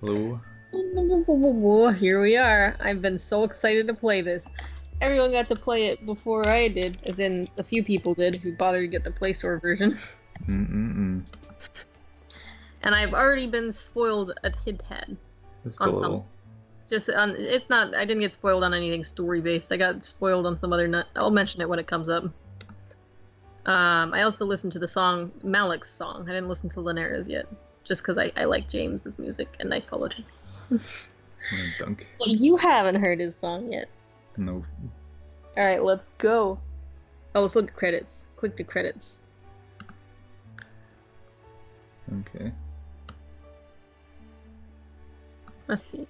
Hello. Here we are. I've been so excited to play this. Everyone got to play it before I did, as in a few people did who bothered to get the Play Store version. Mm-mm-mm. And I've already been spoiled a tad Just a on some. little. Just on, it's not, I didn't get spoiled on anything story-based. I got spoiled on some other nut. I'll mention it when it comes up. I also listened to the song, Mallek's song. I didn't listen to Linares yet. Just because I like James's music and I follow James. Dunk. Well, you haven't heard his song yet. No. Alright, let's go. Oh, let's look at credits. Click the credits. Okay. Let's see.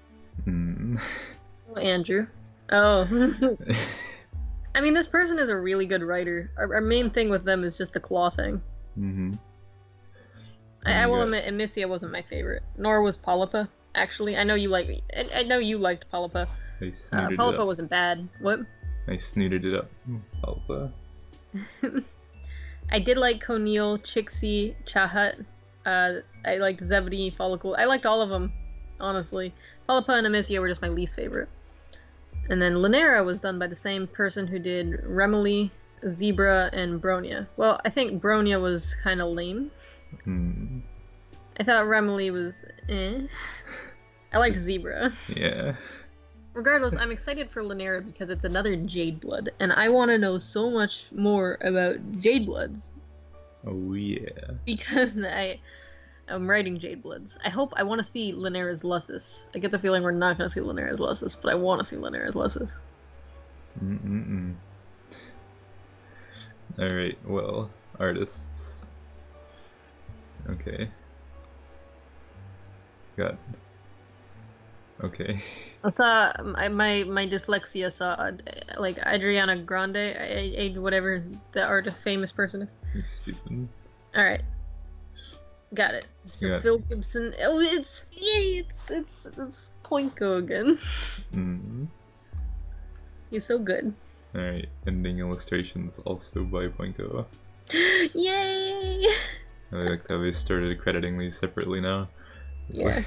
Mm. Oh, Andrew. Oh. I mean, this person is a really good writer. Our main thing with them is just the claw thing. Mm-hmm. I will admit, Amicia wasn't my favorite. Nor was Polypa. Actually, I know you like. I know you liked Polypa. I snooted it Polypa up. wasn't bad. What? I snooted it up. Alpha. I did like Conil, Chixie, Chahat. I liked Zebedee, Follicle. I liked all of them, honestly. Polypa and Amicia were just my least favorite. And then Linera was done by the same person who did Remily, Zebra, and Bronia. Well, I think Bronia was kind of lame. Mm. I thought Remily was eh. I liked Zebra. Yeah. Regardless, I'm excited for Linera because it's another Jade Blood, and I want to know so much more about Jade Bloods. Oh yeah. Because I'm writing Jade Bloods. I want to see Linera's Lussus. I get the feeling we're not going to see Linera's Lussus, but I want to see Linera's Lussus. Mm-mm-mm. Alright, well, artists. Okay. Got... Okay. I saw, my dyslexia saw, like, Adriana Grande, whatever the artist, famous person is. You're stupid. Alright. Got it. So Yeah. Phil Gibson. Oh, it's Poinko again. Mm. He's so good. Alright, ending illustrations also by Poinko. Yay! I like how they started crediting these separately now. It's Yeah.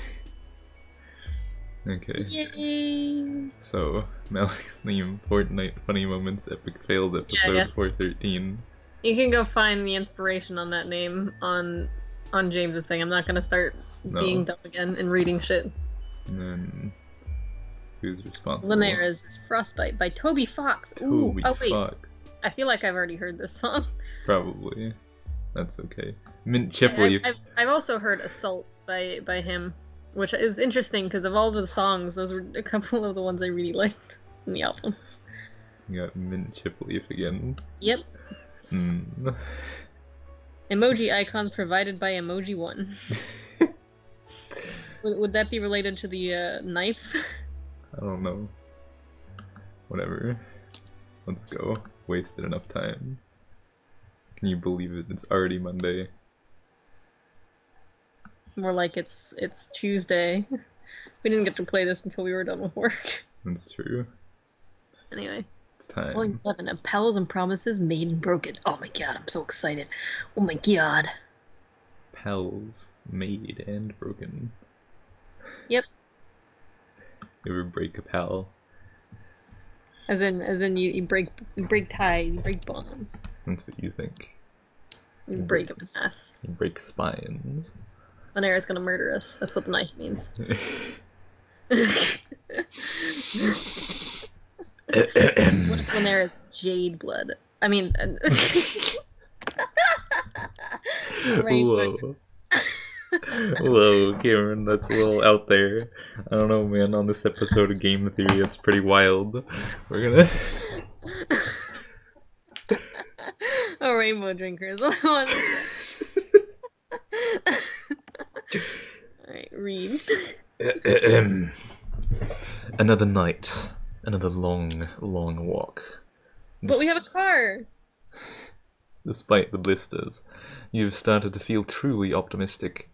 Okay. Yay! So, Mallek's theme, Fortnite Funny Moments, Epic Fails, episode Yeah. 413. You can go find the inspiration on that name on James's thing. I'm not gonna start being dumb again and reading shit. And then, who's responsible? Linera's is Frostbite by Toby Fox. Ooh, Toby oh wait, Fox. I feel like I've already heard this song. Probably. That's okay. Mint Chipley. I've also heard Assault by him, which is interesting because of all the songs, those were a couple of the ones I really liked in the albums. You got Mint Chipleaf again. Yep. Mm. Emoji icons provided by Emoji One. Would that be related to the knife? I don't know. Whatever. Let's go. Wasted enough time. Can you believe it? It's already Monday. More like it's Tuesday. We didn't get to play this until we were done with work. That's true. Anyway. It's time. Volume 11 of Pals and Promises Made and Broken. Oh my god, I'm so excited. Oh my god. Pals made and broken. Yep. You ever break a pal? As in you break ties, you break bonds. That's what you think. You break them in half. You break spines. Linera's gonna murder us. That's what the knife means. What if Linera's Jade Blood? I mean... Whoa. Whoa, Cameron, that's a little out there. I don't know, man, on this episode of Game Theory, it's pretty wild. We're gonna... Oh, rainbow drinkers. Alright, read. Another night. Another long, long walk. But we have a car! Despite the blisters, you've started to feel truly optimistic.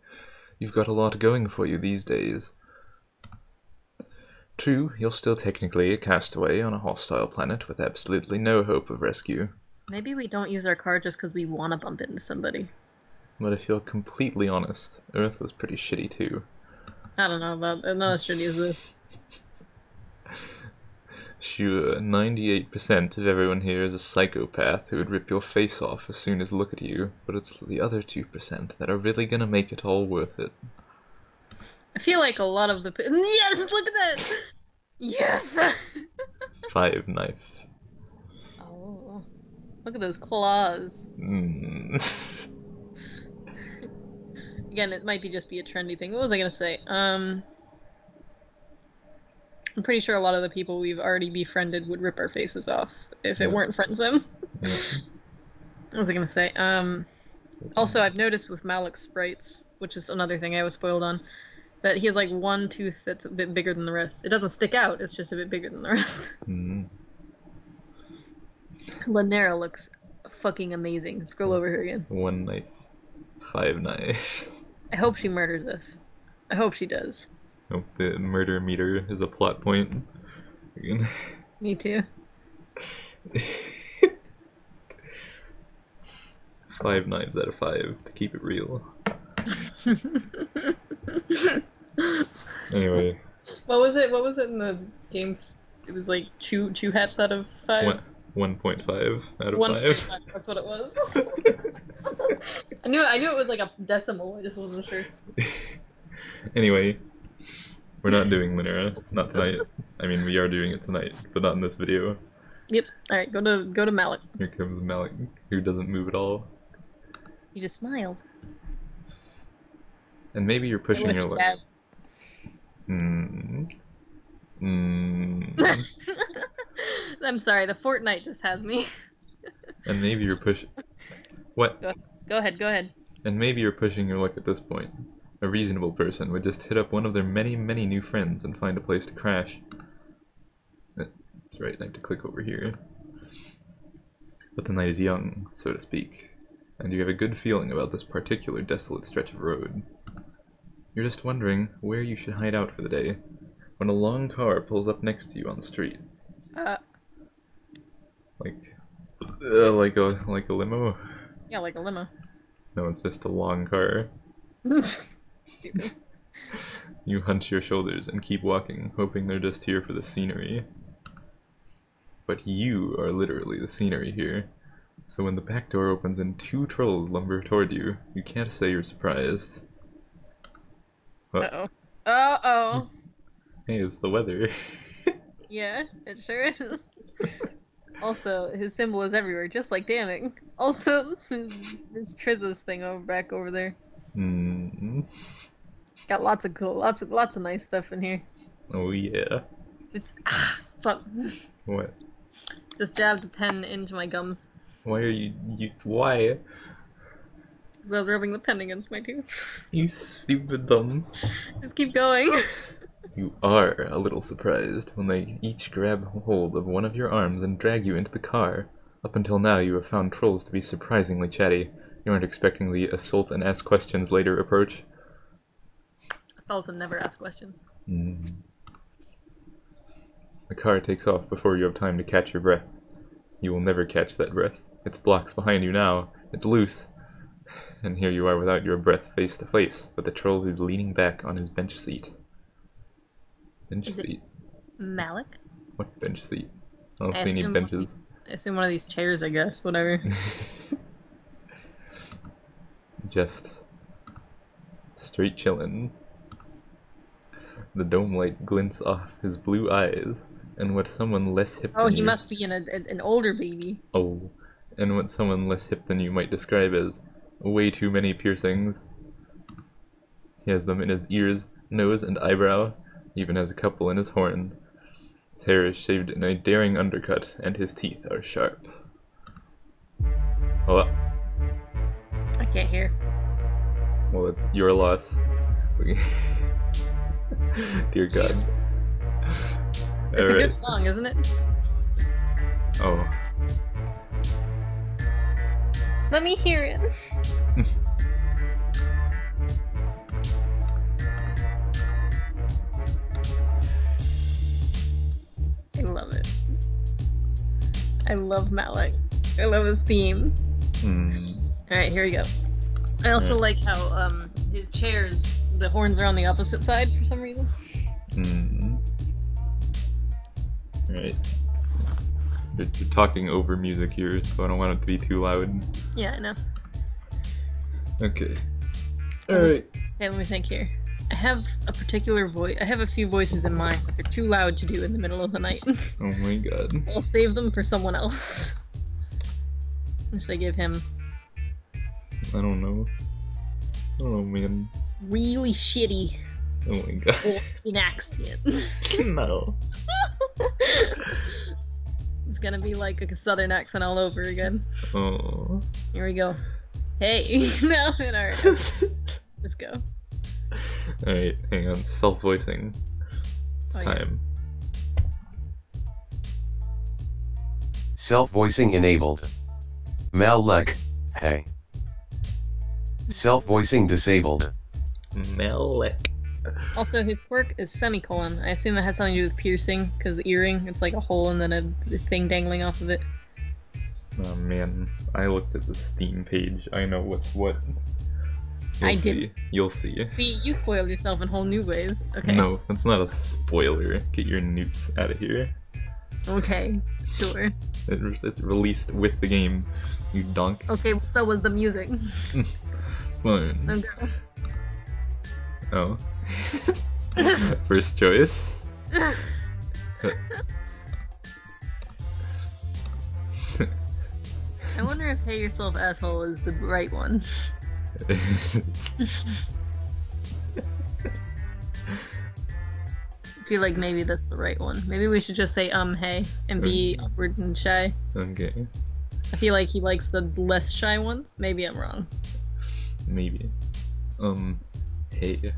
You've got a lot going for you these days. True, you're still technically a castaway on a hostile planet with absolutely no hope of rescue. Maybe we don't use our car just because we want to bump into somebody. But if you're completely honest, Earth was pretty shitty too. I don't know about that. Not as shitty as this. Sure, 98% of everyone here is a psychopath who would rip your face off as soon as look at you, but it's the other 2% that are really gonna make it all worth it. I feel like a lot of the... Yes! Look at that! Yes! 5 knife. Oh. Look at those claws. Again, it might just be a trendy thing. What was I gonna say? I'm pretty sure a lot of the people we've already befriended would rip our faces off if it weren't Friendsim. What was I gonna say? Also, I've noticed with Mallek's sprites, which is another thing I was spoiled on, that he has like one tooth that's a bit bigger than the rest. It doesn't stick out, it's just a bit bigger than the rest. Lanera looks fucking amazing. Scroll over here again. 1 knife. 5 knives. I hope she murders us. I hope she does. Hope the murder meter is a plot point. Again. Me too. 5 knives out of 5 to keep it real. Anyway. What was it? What was it in the game? It was like chew hats out of 5. 1.5 out of 5. That's what it was. I knew it was like a decimal. I just wasn't sure. Anyway, we're not doing Lanera. Not tonight. I mean, we are doing it tonight, but not in this video. Yep. All right, go to Mallek. Here comes Mallek, who doesn't move at all. You just smiled. And maybe you're pushing your luck. I'm sorry, the Fortnite just has me. And maybe you're pushing... What? Go ahead. And maybe you're pushing your luck at this point. A reasonable person would just hit up one of their many, many new friends and find a place to crash. That's right, I have to click over here. But the night is young, so to speak, and you have a good feeling about this particular desolate stretch of road. You're just wondering where you should hide out for the day, when a long car pulls up next to you on the street. Like a limo? Yeah, like a limo. No, it's just a long car. You hunch your shoulders and keep walking, hoping they're just here for the scenery. But you are literally the scenery here. So when the back door opens and 2 trolls lumber toward you, you can't say you're surprised. Uh-oh. Uh-oh. Hey, it's the weather. Yeah, it sure is. Also, his symbol is everywhere, just like damning. Also, this Triz's thing back over there. Got lots of nice stuff in here. Oh yeah. It's fuck. What? Just jabbed a pen into my gums. Why are you why? I was rubbing the pen against my tooth. You stupid dumb. Just keep going. You are a little surprised when they each grab hold of one of your arms and drag you into the car. Up until now you have found trolls to be surprisingly chatty. You aren't expecting the assault and ask questions later approach. Assault and never ask questions. The car takes off before you have time to catch your breath. You will never catch that breath. It's blocks behind you now. It's loose. And here you are without your breath face to face with the troll who's leaning back on his bench seat. Bench seat? Mallek? What bench seat? I don't see any benches. I assume one of these chairs, I guess. Whatever. Just straight chillin'. The dome light glints off his blue eyes, and what someone less hip than he must be an older baby. Oh, and what someone less hip than you might describe as way too many piercings. He has them in his ears, nose, and eyebrow, even has a couple in his horn. His hair is shaved in a daring undercut, and his teeth are sharp. Oh. I can't hear. Well, it's your loss. Dear God. It's a good song, isn't it? Oh. Let me hear it. I love it. I love Mallek. I love his theme. Alright, here we go. I also like how his chairs the horns are on the opposite side for some reason. Alright. You're talking over music here, so I don't want it to be too loud. Yeah, I know. Okay. Alright. Okay, let me think here. I have a particular voice. I have a few voices in mind, but they're too loud to do in the middle of the night. Oh my god. So I'll save them for someone else. What should I give him? I don't know. I don't know, man. Really shitty. Oh my god. In accent. No. It's gonna be like a southern accent all over again. Oh. Here we go. Hey. No, alright. Let's go. Alright, hang on. Self-voicing. It's time. Self-voicing enabled. Mallek, hey. Self-voicing disabled. Mallek. Also, his quirk is semicolon. I assume that has something to do with piercing, because earring, it's like a hole and then a thing dangling off of it. Oh man, I looked at the Steam page. I know what's what. You'll see. You'll see. See, you spoiled yourself in whole new ways. Okay. No, that's not a spoiler. Get your newts out of here. Okay, sure. It's released with the game, you donk. Okay, so was the music. Fine. Okay. Oh. First choice. I wonder if Hey Yourself Asshole is the right one. I feel like maybe that's the right one. Maybe we should just say hey and be awkward and shy. Okay. I feel like he likes the less shy ones. Maybe I'm wrong. Maybe. Hey.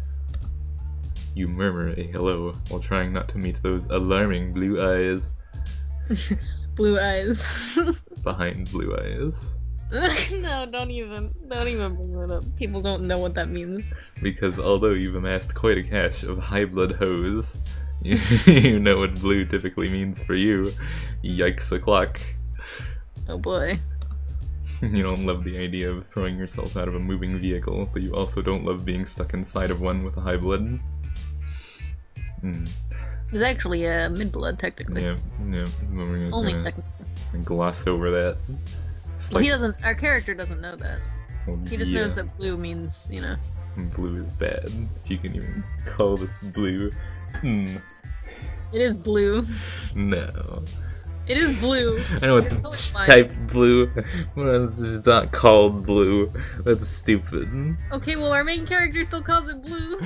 You murmur a hello while trying not to meet those alarming blue eyes. Blue eyes. Behind blue eyes. No, don't even bring that up. People don't know what that means. Because although you've amassed quite a cache of high blood hoes, you know what blue typically means for you. Yikes o'clock. Oh boy. You don't love the idea of throwing yourself out of a moving vehicle, but you also don't love being stuck inside of one with a high blood. It's actually a mid-blood, technically. Yeah. Only technically. Gloss over that. Well, he doesn't. Our character doesn't know that. Well, he just knows that blue means, you know. Blue is bad. If you can even call this blue. It is blue. No. It is blue. I know it's typed blue, but it's not called blue. That's stupid. Okay, well our main character still calls it blue.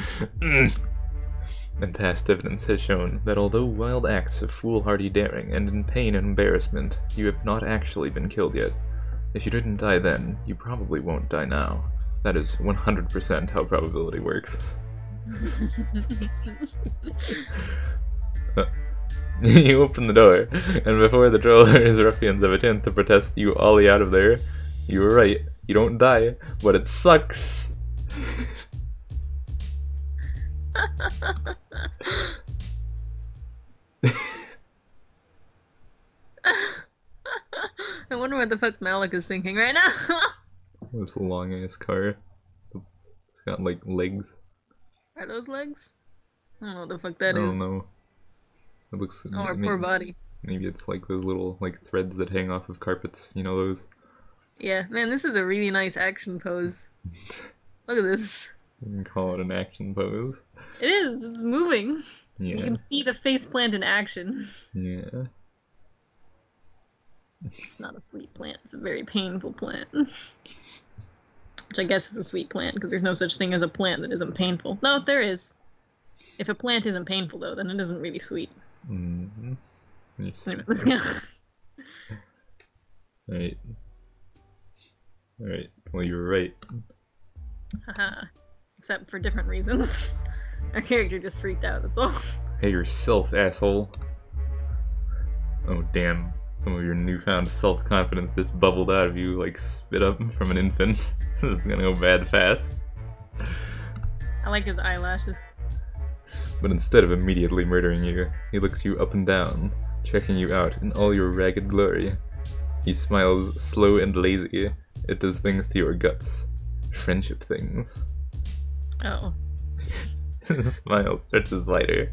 And past evidence has shown that although wild acts of foolhardy daring end in pain and embarrassment, you have not actually been killed yet. If you didn't die then, you probably won't die now. That is 100% how probability works. You open the door, and before the trollers ruffians have a chance to protest you ollie out of there, you were right. You don't die, but it sucks. I wonder what the fuck Mallek is thinking right now. This long ass car. It's got like legs. Are those legs? I don't know what the fuck that is. I don't know. It looks. Oh, our poor body. Maybe it's like those little like threads that hang off of carpets. You know those? Yeah, man, this is a really nice action pose. Look at this. You can call it an action pose. It is. It's moving. Yeah. You can see the face plant in action. Yeah. It's not a sweet plant. It's a very painful plant. Which I guess is a sweet plant, because there's no such thing as a plant that isn't painful. No, there is. If a plant isn't painful, though, then it isn't really sweet. Mm-hmm. Anyway, let's go. Alright. Alright. Well, you were right. Haha. Except for different reasons. Our character just freaked out, that's all. Hey yourself, asshole. Oh, damn. Some of your newfound self-confidence just bubbled out of you like spit up from an infant. This is gonna go bad fast. I like his eyelashes. But instead of immediately murdering you, he looks you up and down, checking you out in all your ragged glory. He smiles slow and lazy. It does things to your guts. Friendship things. Oh. His smile stretches wider,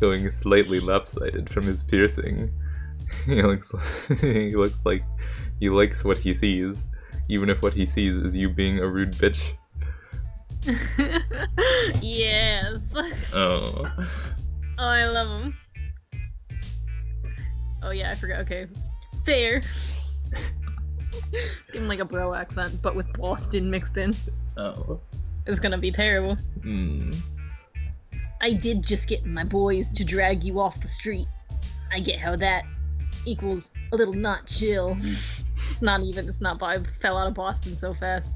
going slightly lopsided from his piercing. He looks like he likes what he sees, even if what he sees is you being a rude bitch. Yes. Oh. Oh, I love him. Oh yeah, I forgot. Okay. Fair. Give him like a bro accent, but with Boston mixed in. Oh. It's gonna be terrible. I did just get my boys to drag you off the street. I get how that equals a little not chill. It's not I fell out of Boston so fast.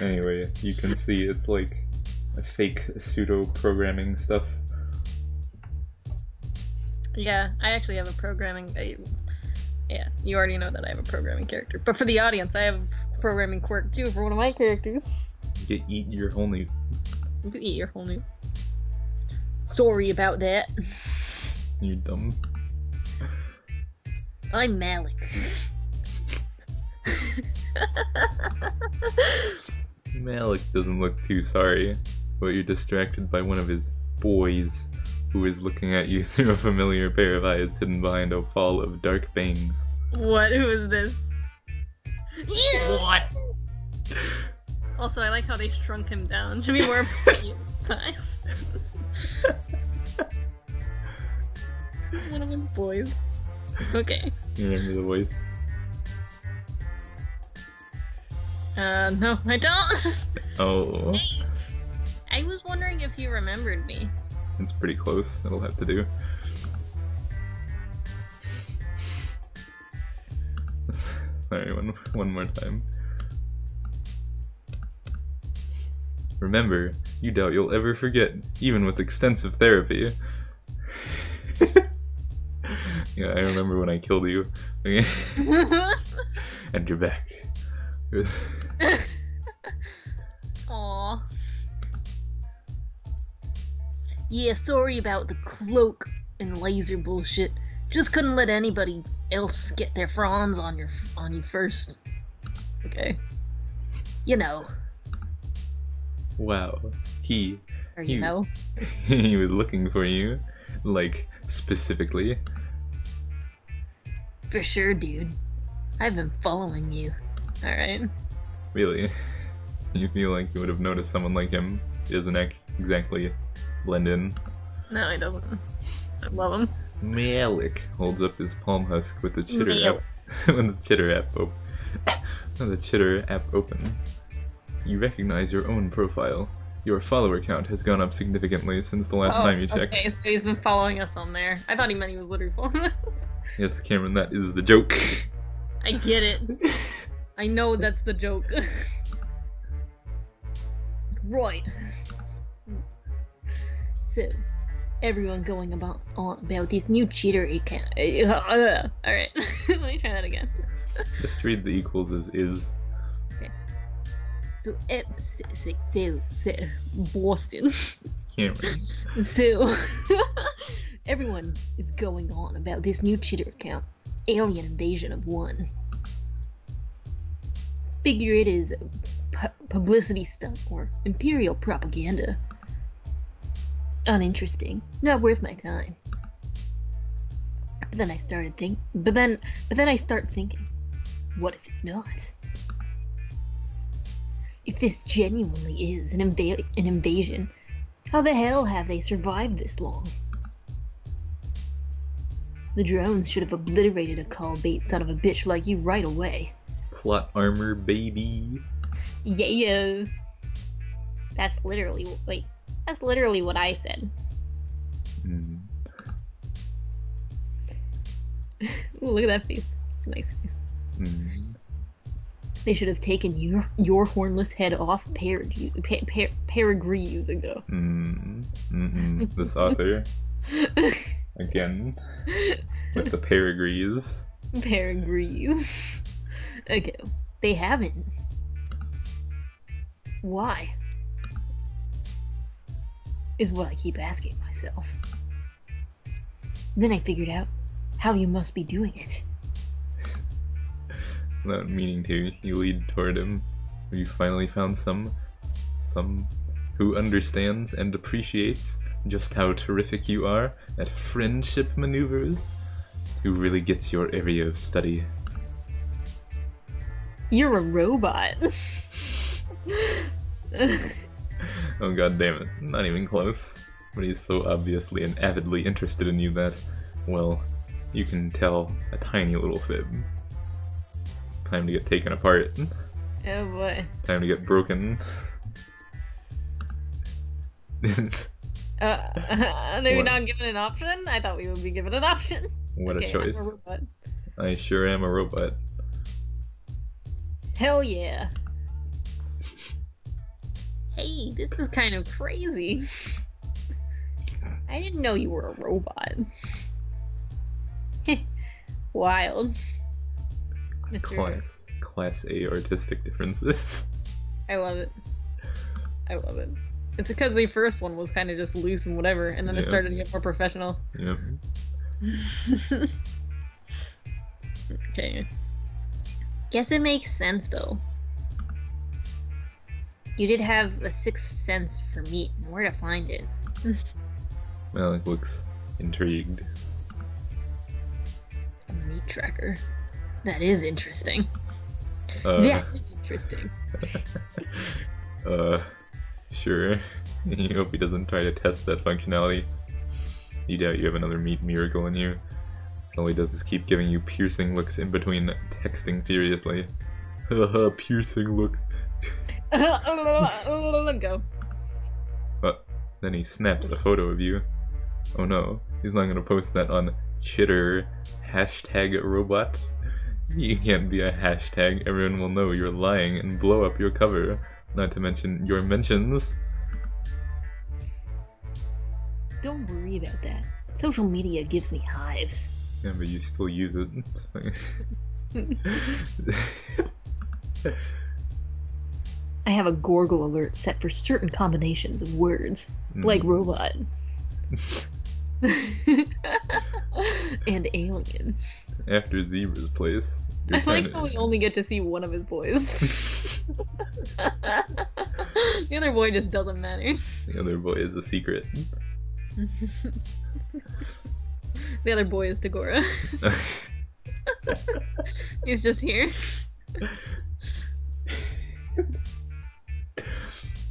Anyway, you can see it's like a fake pseudo-programming stuff. Yeah, I actually have a programming... yeah, you already know that I have a programming character. But for the audience, I have a programming quirk too for one of my characters. You can eat your whole new... You can eat your whole new... Sorry about that. You dumb. I'm Mallek. Mallek doesn't look too sorry, but you're distracted by one of his boys, who is looking at you through a familiar pair of eyes hidden behind a fall of dark bangs. What? Who is this? Yeah! What? Also, I like how they shrunk him down to be more time. One of his boys. Okay. You remember the voice? No, I don't. Oh. Hey, I was wondering if you remembered me. It's pretty close. It'll have to do. Sorry, one more time. Remember, you doubt you'll ever forget, even with extensive therapy. Yeah, I remember when I killed you. Okay. And you're back. Aww. Yeah, sorry about the cloak and laser bullshit. Just couldn't let anybody else get their fronds on you first. Okay. You know. Wow. He know. He was looking for you, like, specifically. For sure, dude. I've been following you. Alright. Really? You feel like you would have noticed someone like him? He doesn't exactly blend in. No, he doesn't. I love him. Mallek holds up his palm husk with the chitter app. When the chitter app open. You recognize your own profile. Your follower count has gone up significantly since the last time you checked. Okay, so he's been following us on there. I thought he meant he was literally following. Yes, Cameron, that is the joke. I get it. I know that's the joke. Right. So, everyone going on about this new cheater account. Alright, let me try that again. Just read the equals as is. Okay. So Boston. Cameron. So, everyone is going on about this new cheater account. Alien Invasion of 1. Figure it is publicity stunt or imperial propaganda. Uninteresting. Not worth my time. But then I started thinking. But then I start thinking, what if it's not? If this genuinely is an invasion, how the hell have they survived this long? The drones should have obliterated a call bait son of a bitch like you right away. Plot armor, baby. Yeah. That's literally what I said. Mm. Ooh, look at that face. It's a nice face. Mm. They should have taken your hornless head off Paragrees ago. This author. Again. With the Paragrees. Paragrees. Okay. They haven't. Why? Is what I keep asking myself. Then I figured out how you must be doing it. Without meaning to, you lead toward him. You finally found some who understands and appreciates just how terrific you are at friendship maneuvers, who really gets your area of study. You're a robot. Oh god damn it, not even close. But he's so obviously and avidly interested in you that, well, you can tell a tiny little fib. Time to get taken apart. Oh boy. Time to get broken. They're not given an option? I thought we would be given an option. What Okay, a choice. I'm a robot. I sure am a robot. Hell yeah. Hey, this is kind of crazy. I didn't know you were a robot. Wild. Mr. Class A artistic differences. I love it. I love it. It's because the first one was kind of just loose and whatever, and then it started to get more professional. Yep. Okay. Guess it makes sense, though. You did have a sixth sense for meat, and where to find it. Mallek looks intrigued. A meat tracker. That is interesting. That is interesting. Sure. You hope he doesn't try to test that functionality. You doubt you have another meat miracle in you. All he does is keep giving you piercing looks in between texting furiously. Haha, piercing look. Go. But then he snaps a photo of you. Oh no, he's not gonna post that on Chitter #robot. You can't be a hashtag, everyone will know you're lying and blow up your cover. Not to mention your mentions. Don't worry about that. Social media gives me hives. Yeah, but you still use it. I have a Gorgle alert set for certain combinations of words, like robot. And alien. After Zebra's place. I like how we only get to see one of his boys. The other boy just doesn't matter. The other boy is a secret. The other boy is Tagora. He's just here.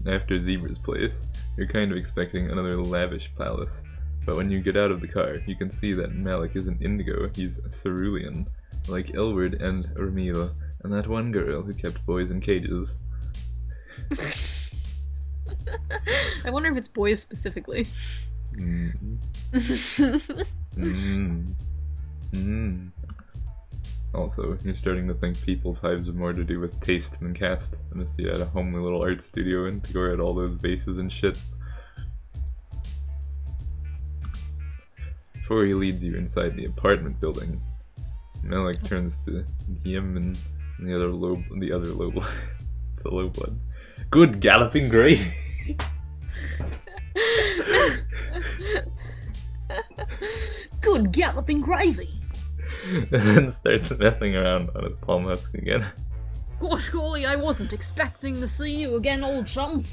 After Zebra's place, you're kind of expecting another lavish palace. But when you get out of the car, you can see that Mallek isn't indigo, he's cerulean. Like Elward and Ramil, and that one girl who kept boys in cages. I wonder if it's boys specifically. Also, you're starting to think people's hives are more to do with taste than caste. Unless you had a homely little art studio and Tagore had all those vases and shit. Before he leads you inside the apartment building, Mallek turns to him and the other low blood. It's a low blood. Good galloping gravy! Good galloping gravy! And then starts messing around on his palm husk again. Gosh golly, I wasn't expecting to see you again, old chum.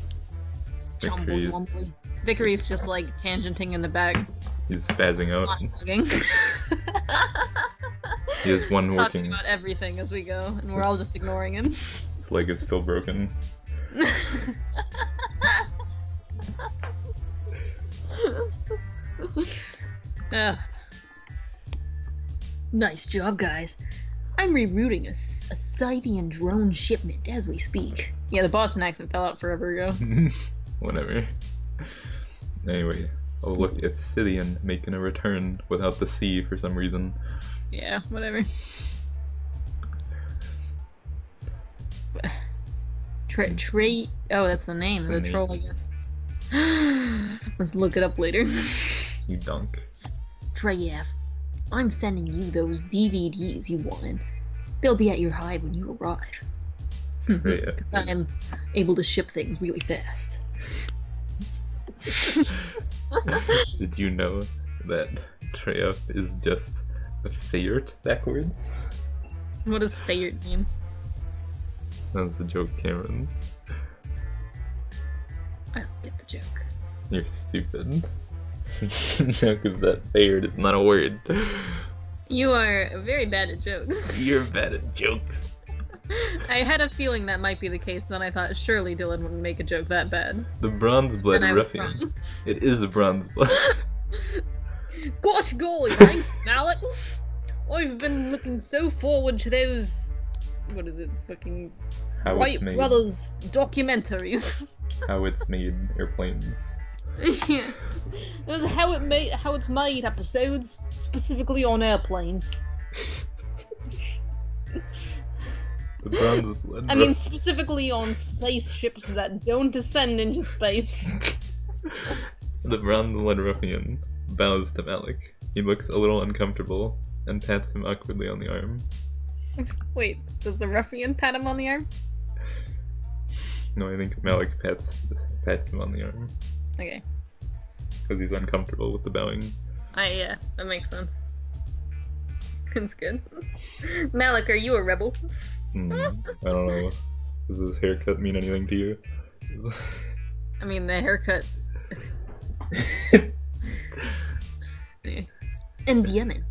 Vickery's just like tangenting in the bag. He's spazzing out. He has one working. Talking about everything as we go, and we're all just ignoring him. His leg is still broken. Nice job, guys. I'm rerouting a Scythian drone shipment as we speak. Yeah, the Boston accent fell out forever ago. Whatever. Anyway, oh look, it's Scythian making a return without the C for some reason. Yeah, whatever. Oh, that's the name of the troll, I guess. Let's look it up later. You dunk. Treyev, I'm sending you those DVDs you wanted. They'll be at your hive when you arrive. Because I am able to ship things really fast. Did you know that Treyev is just a Feyert backwards? What does Feyert mean? That's the joke, Cameron. I don't get joke. You're stupid. Joke is that fared is not a word. You are very bad at jokes. You're bad at jokes. I had a feeling that might be the case, then I thought surely Dylan wouldn't make a joke that bad. The bronze blood And I was ruffian. wrong. It is a bronze blood. Gosh golly, thanks, Mallek. I've been looking so forward to those, what is it, fucking How White it's made. Brothers documentaries. How it's made airplanes. Yeah. Those how it's made episodes, specifically on airplanes. The bronze blood. I mean, specifically on spaceships that don't descend into space. The bronze blood ruffian bows to Mallek. He looks a little uncomfortable and pats him awkwardly on the arm. Wait, does the ruffian pat him on the arm? No, I think Mallek pats him on the arm Okay. because he's uncomfortable with the bowing. Yeah, that makes sense. That's good. Mallek, are you a rebel? I don't know. Does this haircut mean anything to you? I mean, the haircut. And Yemen,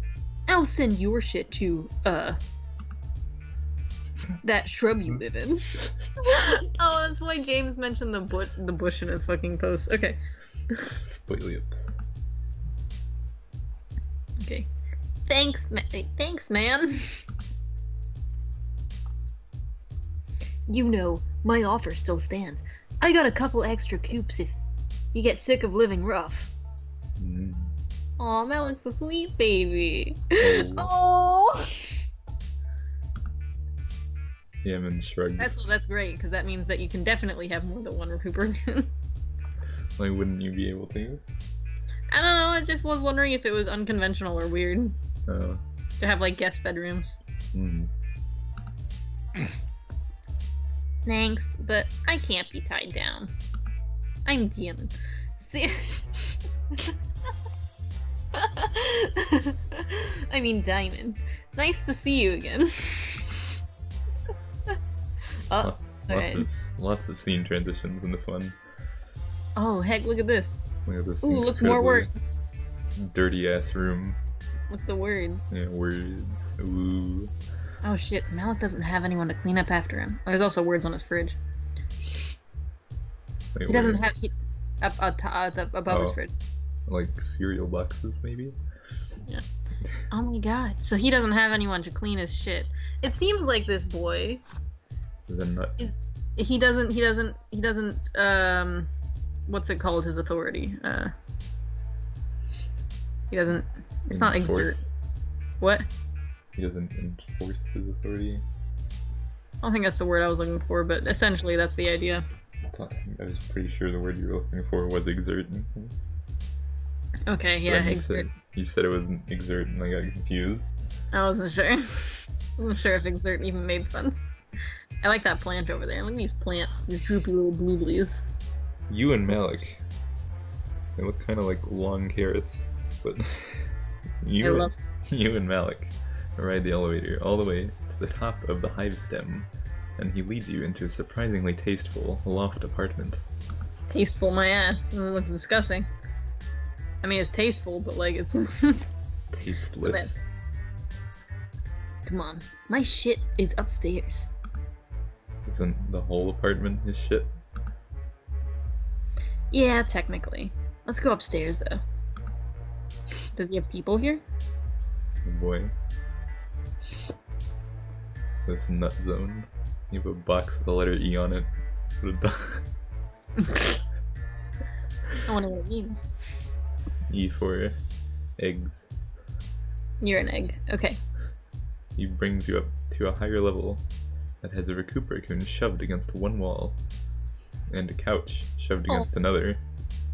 I'll send your shit to, that shrub you live in. Oh, that's why James mentioned the bush in his fucking post. Okay. Spoiler ups. Okay. Thanks, man. You know, my offer still stands. I got a couple extra coops if you get sick of living rough. Aw, Mallek's a sweet baby. Oh. Yemen shrugs. That's great, because that means that you can definitely have more than one recuperation. Like, wouldn't you be able to? I don't know, I just was wondering if it was unconventional or weird Oh. to have, like, guest bedrooms. Thanks, but I can't be tied down. I'm Diamond. See? I mean Diamond. Nice to see you again. Oh, okay. Lots of scene transitions in this one. Oh, heck, look at this. Look at this. Ooh, look, more incredibly words. Dirty ass room. Look, the words. Yeah, words. Ooh. Oh shit, Mallek doesn't have anyone to clean up after him. Oh, there's also words on his fridge. Wait, He doesn't where? have above his Oh. fridge. Like cereal boxes, maybe? Yeah. Oh my god. So he doesn't have anyone to clean his shit. It seems like this boy Is a nut. he doesn't what's it called, his authority? He doesn't it's not exert. What? He doesn't enforce his authority. I don't think that's the word I was looking for, but essentially that's the idea. I was pretty sure the word you were looking for was exert. Okay, But yeah, then exert. You said it wasn't exert and I got confused. I wasn't sure. I wasn't sure if exert even made sense. I like that plant over there. Look at these plants, these droopy little blueberries. You and Mallek. They look kind of like long carrots, but you and Mallek ride the elevator all the way to the top of the hive stem, and he leads you into a surprisingly tasteful loft apartment. Tasteful, my ass. It looks disgusting. I mean, it's tasteful, but like it's. Tasteless. Come on, my shit is upstairs. Isn't the whole apartment his shit? Yeah, technically. Let's go upstairs though. Does he have people here? Oh boy. This nut zone. You have a box with the letter E on it. What a I wonder what it means. E for eggs. You're an egg. Okay. He brings you up to a higher level that has a recuperaccoon shoved against one wall, and a couch shoved against another,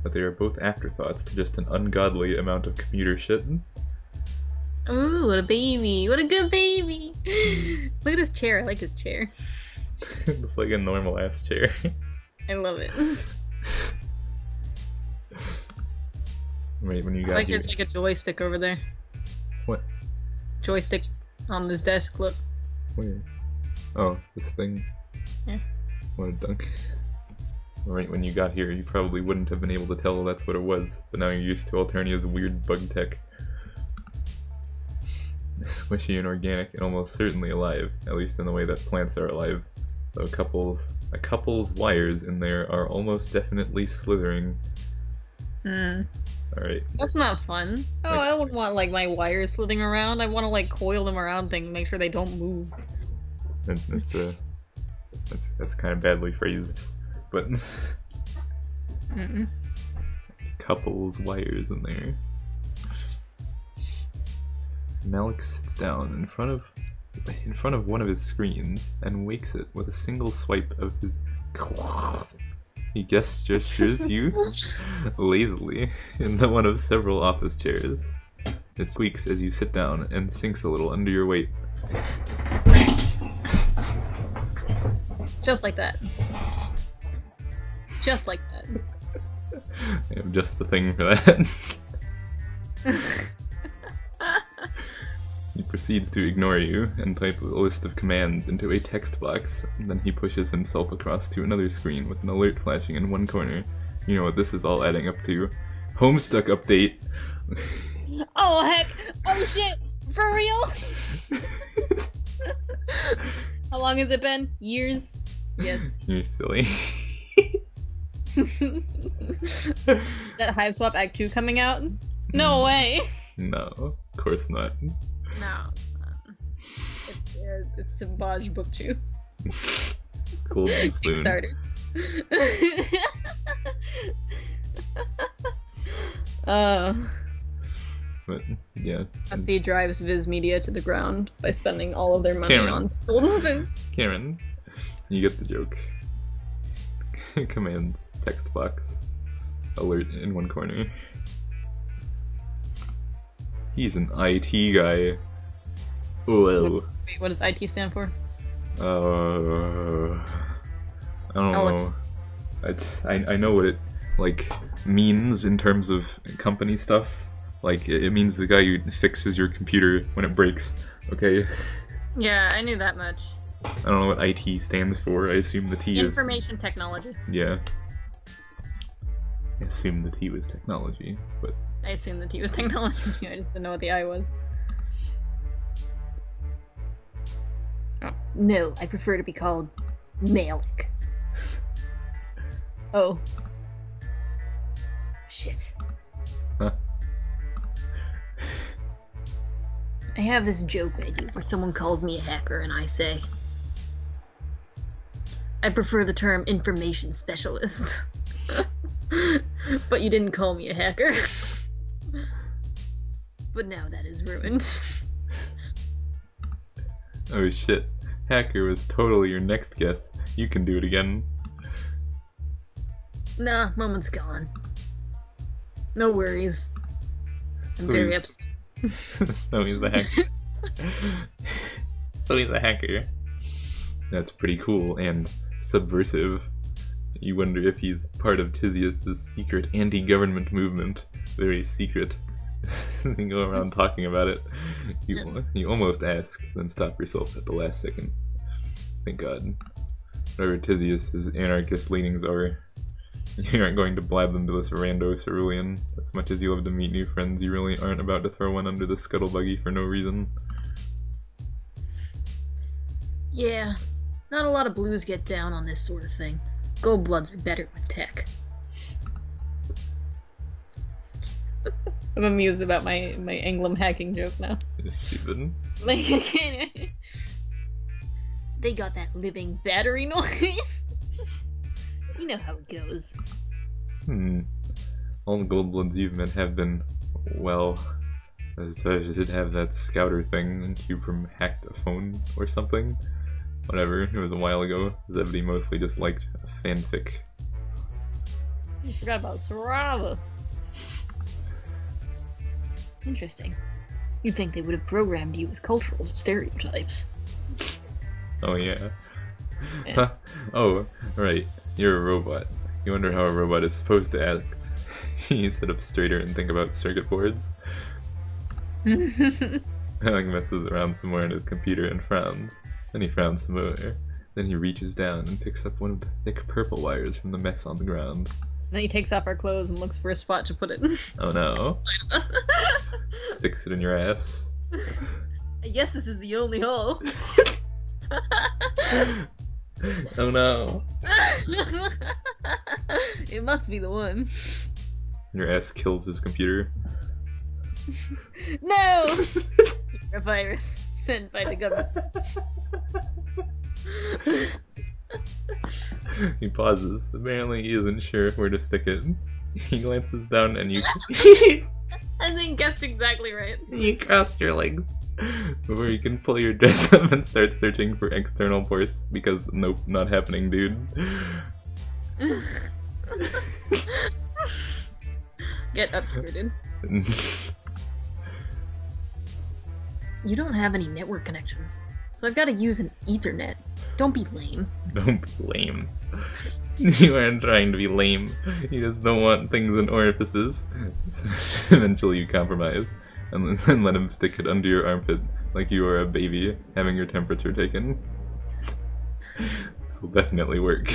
but they are both afterthoughts to just an ungodly amount of commuter shit. Ooh, what a baby! What a good baby! Look at his chair. I like his chair. It's like a normal ass chair. I love it. Right when you got Like here. there's like a joystick over there. What? Joystick on this desk. Look. Where? Oh, this thing. Yeah. What a dunk. Right when you got here, you probably wouldn't have been able to tell that's what it was, but now you're used to Alternia's weird bug tech. Squishy and organic, and almost certainly alive, at least in the way that plants are alive. Though a couple's wires in there are almost definitely slithering. Alright. That's not fun. Oh, I wouldn't want like my wires slithing around. I want to like coil them around things, make sure they don't move. That's kind of badly phrased, but couple's wires in there. Mallek sits down in front of one of his screens and wakes it with a single swipe of his. He gestures you lazily into one of several office chairs. It squeaks as you sit down and sinks a little under your weight. Just like that. Just like that. I have just the thing for that. He proceeds to ignore you and type a list of commands into a text box. Then he pushes himself across to another screen with an alert flashing in one corner. You know what this is all adding up to. Homestuck update. Oh heck! Oh shit! For real? How long has it been? Years? Yes. You're silly. That Hiveswap Act 2 coming out? No way! No, of course not. No. It's Savage Book 2. Golden spoon. Kickstarter. But, yeah. Rusty drives Viz Media to the ground by spending all of their money on Golden Spoon. Cameron, you get the joke. Commands, text box, alert in one corner. He's an IT guy. Whoa. Wait, what does IT stand for? I don't know. I know what it like means in terms of company stuff. Like it means the guy who fixes your computer when it breaks. Okay. Yeah, I knew that much. I don't know what IT stands for. I assume the T is Information technology. Yeah. I assume the T was technology, but I assumed the T was technology too. I just didn't know what the I was. Oh. No, I prefer to be called Mallek. Oh. Shit. Huh? I have this joke I do where someone calls me a hacker and I say, I prefer the term information specialist. But you didn't call me a hacker. But now that is ruined. Oh shit. Hacker was totally your next guess. You can do it again. Nah, moment's gone. No worries. I'm very upset. So he's the hacker. So he's a hacker. That's pretty cool and subversive. You wonder if he's part of Tizius's secret anti-government movement. Very secret. They go around talking about it. You almost ask, then stop yourself at the last second. Thank God. Whatever Tizius's anarchist leanings are, you aren't going to blab them to this rando cerulean. As much as you love to meet new friends, you really aren't about to throw one under the scuttle buggy for no reason. Yeah, not a lot of blues get down on this sort of thing. Gold bloods are better with tech. I'm amused about my Englem hacking joke now. You're stupid. They got that living battery noise. You know how it goes. All the gold bloods you've met have been, well, as I did have that scouter thing, and you from hacked a phone or something. Whatever, it was a while ago. Zebedee mostly just liked fanfic. I forgot about Sarava. Interesting. You'd think they would have programmed you with cultural stereotypes. Oh yeah. Oh, right. You're a robot. You wonder how a robot is supposed to act. You sit up straighter and think about circuit boards. Mallek messes around somewhere in his computer and frowns. Then he frowns some more. Then he reaches down and picks up one of the thick purple wires from the mess on the ground. Then he takes off our clothes and looks for a spot to put it. Oh no. Sticks it in your ass. I guess this is the only hole. Oh no. It must be the one. Your ass kills his computer. No! A virus sent by the government. He pauses. Apparently he isn't sure where to stick it. He glances down and you I think guessed exactly right. you cross your legs before you can pull your dress up and start searching for external ports because nope, not happening, dude. Get upskirted. You don't have any network connections, so I've got to use an Ethernet. Don't be lame. Don't be lame. You aren't trying to be lame. You just don't want things in orifices. So eventually you compromise and then let him stick it under your armpit like you are a baby having your temperature taken. This will definitely work.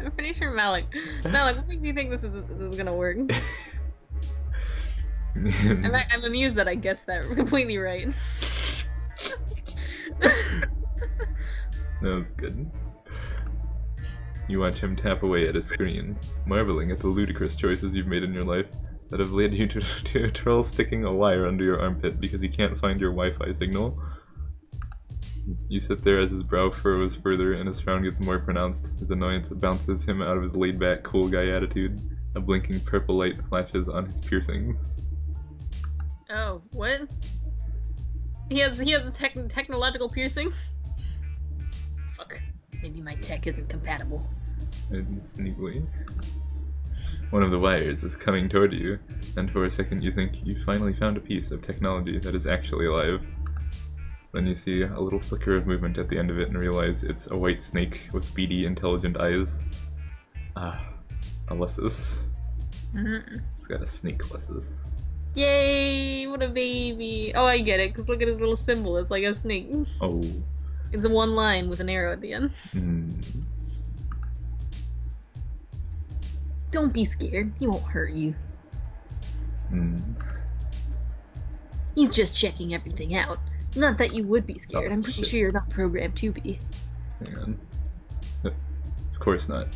I'm pretty sure Mallek, what makes you think this is gonna work? I'm amused that I guessed that completely right. That was good. You watch him tap away at his screen, marveling at the ludicrous choices you've made in your life that have led you to a troll sticking a wire under your armpit because he can't find your Wi-Fi signal. You sit there as his brow furrows further and his frown gets more pronounced. His annoyance bounces him out of his laid-back, cool guy attitude. A blinking purple light flashes on his piercings. Oh, what? He has a technological piercing? Fuck. Maybe my tech isn't compatible. And sneakily. One of the wires is coming toward you, and for a second you think you finally found a piece of technology that is actually alive. Then you see a little flicker of movement at the end of it and realize it's a white snake with beady, intelligent eyes. Ah, a Lessus. It's got a snake Lessus. Yay! What a baby! Oh, I get it, because look at his little symbol, it's like a snake. Oh. It's a one line with an arrow at the end. Don't be scared, he won't hurt you. He's just checking everything out. Not that you would be scared, Oh, I'm pretty shit. sure you're not programmed to be. Hang on. Of course not.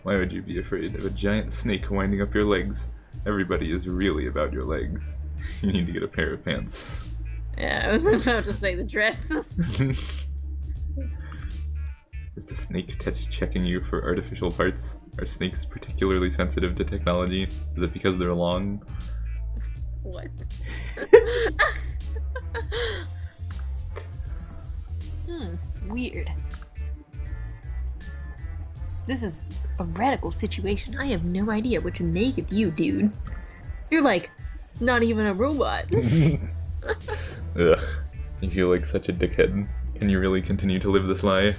Why would you be afraid of a giant snake winding up your legs? Everybody is really about your legs. You need to get a pair of pants. Yeah, I was about to say the dress. Is the snake checking you for artificial parts? Are snakes particularly sensitive to technology? Is it because they're long? What? Weird. This is a radical situation. I have no idea what to make of you, dude. You're like, not even a robot. Ugh. You feel like such a dickhead. Can you really continue to live this lie?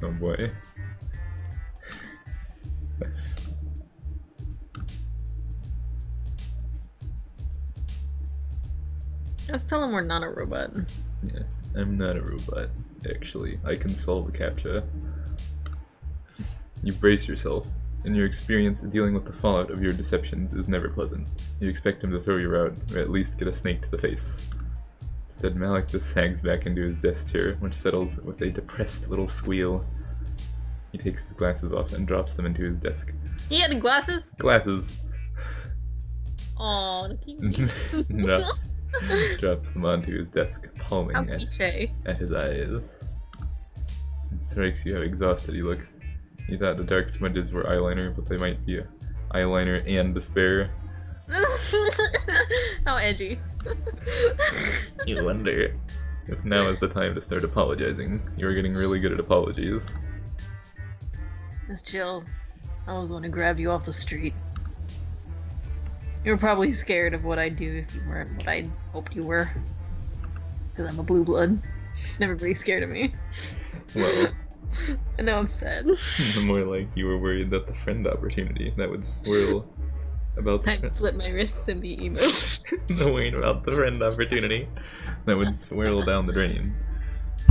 Oh boy. Let's tell him we're not a robot. Yeah, I'm not a robot, actually. I can solve a CAPTCHA. You brace yourself, and your experience dealing with the fallout of your deceptions is never pleasant. You expect him to throw you out, or at least get a snake to the face. Instead, Mallek just sags back into his desk chair, which settles with a depressed little squeal. He takes his glasses off and drops them into his desk. He had glasses? Glasses! Aw, drops them onto his desk, palming how cliche. at his eyes. It strikes you how exhausted he looks. He thought the dark smudges were eyeliner, but they might be eyeliner and despair. How edgy. You wonder if now is the time to start apologizing. You're getting really good at apologies. Miss Jill, I was the one who grabbed you off the street. You were probably scared of what I'd do if you weren't what I hoped you were. Because I'm a blue blood. Everybody's scared of me. Well, I know I'm sad. more like you were worried that the friend opportunity that would swirl about Time to slip my wrists and be emo. the worried about the friend opportunity that would swirl down the drain.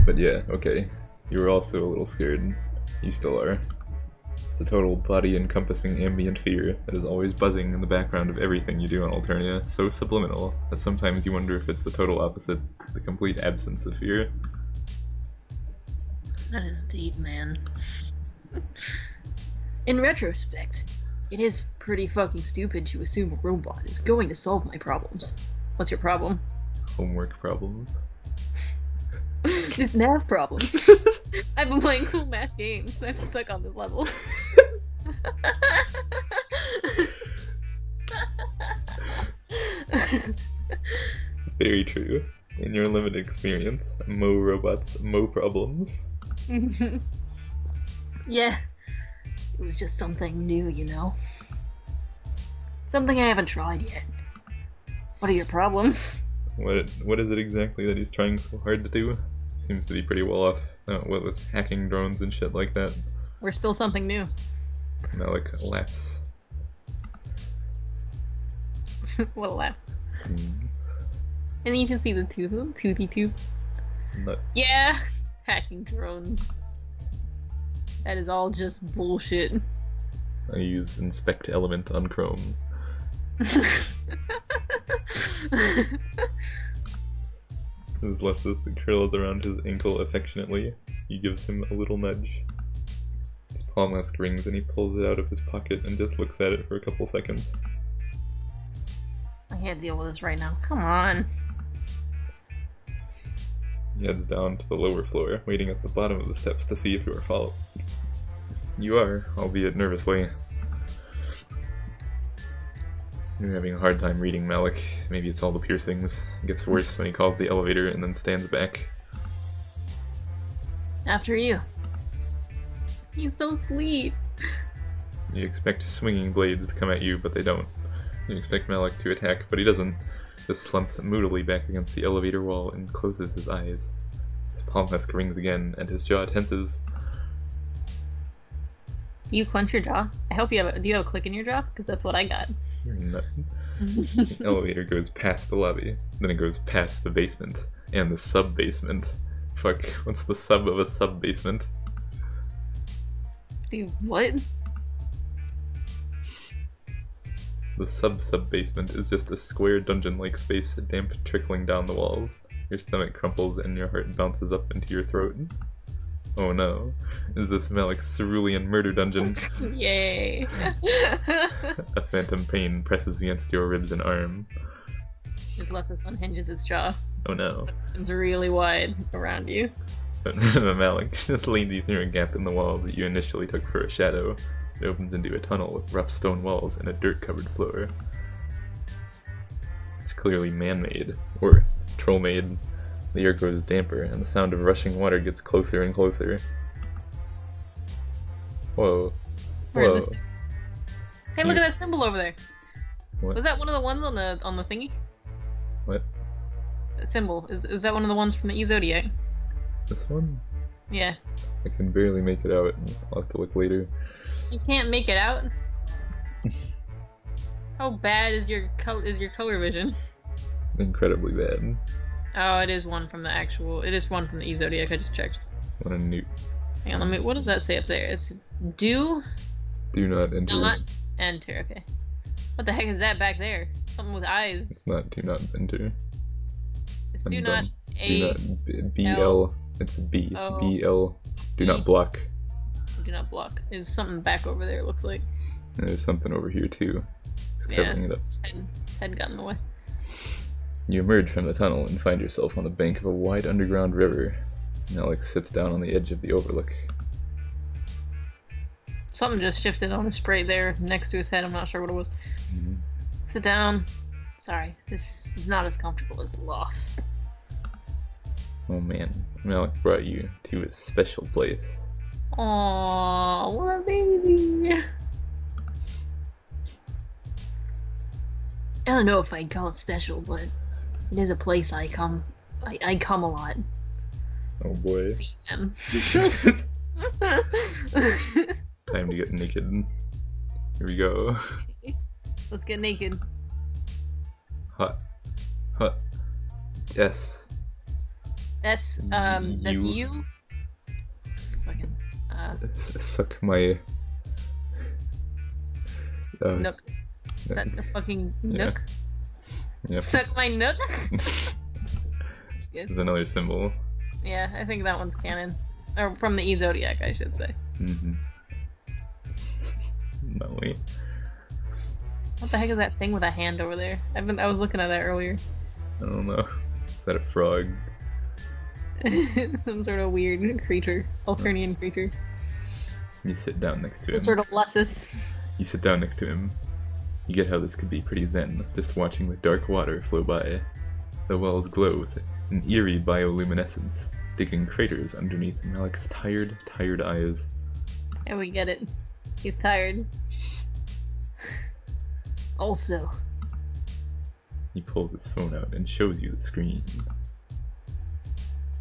But yeah, okay. You were also a little scared. You still are. It's a total body-encompassing ambient fear that is always buzzing in the background of everything you do on Alternia, so subliminal that sometimes you wonder if it's the total opposite, the complete absence of fear. That is deep, man. In retrospect, it is pretty fucking stupid to assume a robot is going to solve my problems. What's your problem? Homework problems. It's math problems. I've been playing cool math games. I'm stuck on this level. Very true. In your limited experience, mo robots, mo problems. Yeah. It was just something new, you know? Something I haven't tried yet. What are your problems? What is it exactly that he's trying so hard to do? Seems to be pretty well off. What with hacking drones and shit like that. We're still something new. Mallek laughs. What a laugh. And you can see the toothy tooth. Nut. Yeah! Hacking drones. That is all just bullshit. I use inspect element on Chrome. As Lessus curls around his ankle affectionately, he gives him a little nudge. His palm mask rings and he pulls it out of his pocket and just looks at it for a couple seconds. I can't deal with this right now. Come on. He heads down to the lower floor, waiting at the bottom of the steps to see if you are followed. You are, albeit nervously. You're having a hard time reading Mallek. Maybe it's all the piercings. It gets worse when he calls the elevator and then stands back. After you. He's so sweet. You expect swinging blades to come at you, but they don't. You expect Mallek to attack, but he doesn't. Just slumps moodily back against the elevator wall and closes his eyes. His palm mask rings again, and his jaw tenses. You clench your jaw? I hope you have do you have a click in your jaw? Because that's what I got. You're nut. The elevator goes past the lobby, then it goes past the basement, and the sub-basement. Fuck, what's the sub of a sub-basement? Dude, what? The sub-sub-basement is just a square dungeon-like space, damp trickling down the walls. Your stomach crumples and your heart bounces up into your throat. Oh no. Is this Mallek's cerulean murder dungeon? Yay. A phantom pain presses against your ribs and arm. His Lessus unhinges its jaw. Oh no. It's really wide around you. But Mallek just leads you through a gap in the wall that you initially took for a shadow. It opens into a tunnel with rough stone walls and a dirt-covered floor. It's clearly man-made, or troll-made. The air grows damper, and the sound of rushing water gets closer and closer. Whoa. Whoa. Hey, look at that symbol over there. What? Was that one of the ones on the thingy? What? That symbol. Is that one of the ones from the E-Zodiac? This one? Yeah. I can barely make it out. I'll have to look later. You can't make it out? How bad is your color vision? Incredibly bad. Oh, it is one from the actual. It is one from the E-Zodiac. I just checked. What a newt. Hang on, let me. What does that say up there? It's do not enter. not enter. Okay. What the heck is that back there? Something with eyes. It's not do not enter. It's I'm do not dumb. a. Do not BL. It's B. Oh. BL. Do B. not block. Do not block. There's something back over there. It looks like. And there's something over here too. It's covering it up. His head got in the way. You emerge from the tunnel and find yourself on the bank of a wide underground river. Mallek sits down on the edge of the overlook. Something just shifted on his spray there next to his head. I'm not sure what it was. Sit down. Sorry, this is not as comfortable as the loft. Oh man, Mallek brought you to a special place. Aww, what a baby. I don't know if I'd call it special, but it is a place I come a lot. Oh boy. See them. Time to get naked. Here we go. Let's get naked. Hot. Hot. Yes. that's you. Fucking Suck my nook. Is that the fucking Yeah. nook? Yep. Suck my nook. That's good. There's another symbol. Yeah, I think that one's canon, or from the E Zodiac, I should say. Mm-hmm. No, wait. What the heck is that thing with a hand over there? I was looking at that earlier. I don't know. Is that a frog? Some sort of weird creature, Alternian creature. You sit down next to him. Some sort of Lussus. You sit down next to him. You get how this could be pretty zen, just watching the dark water flow by. The wells glow with an eerie bioluminescence, digging craters underneath Mallek's tired eyes. And we get it. He's tired. Also, He pulls his phone out and shows you the screen.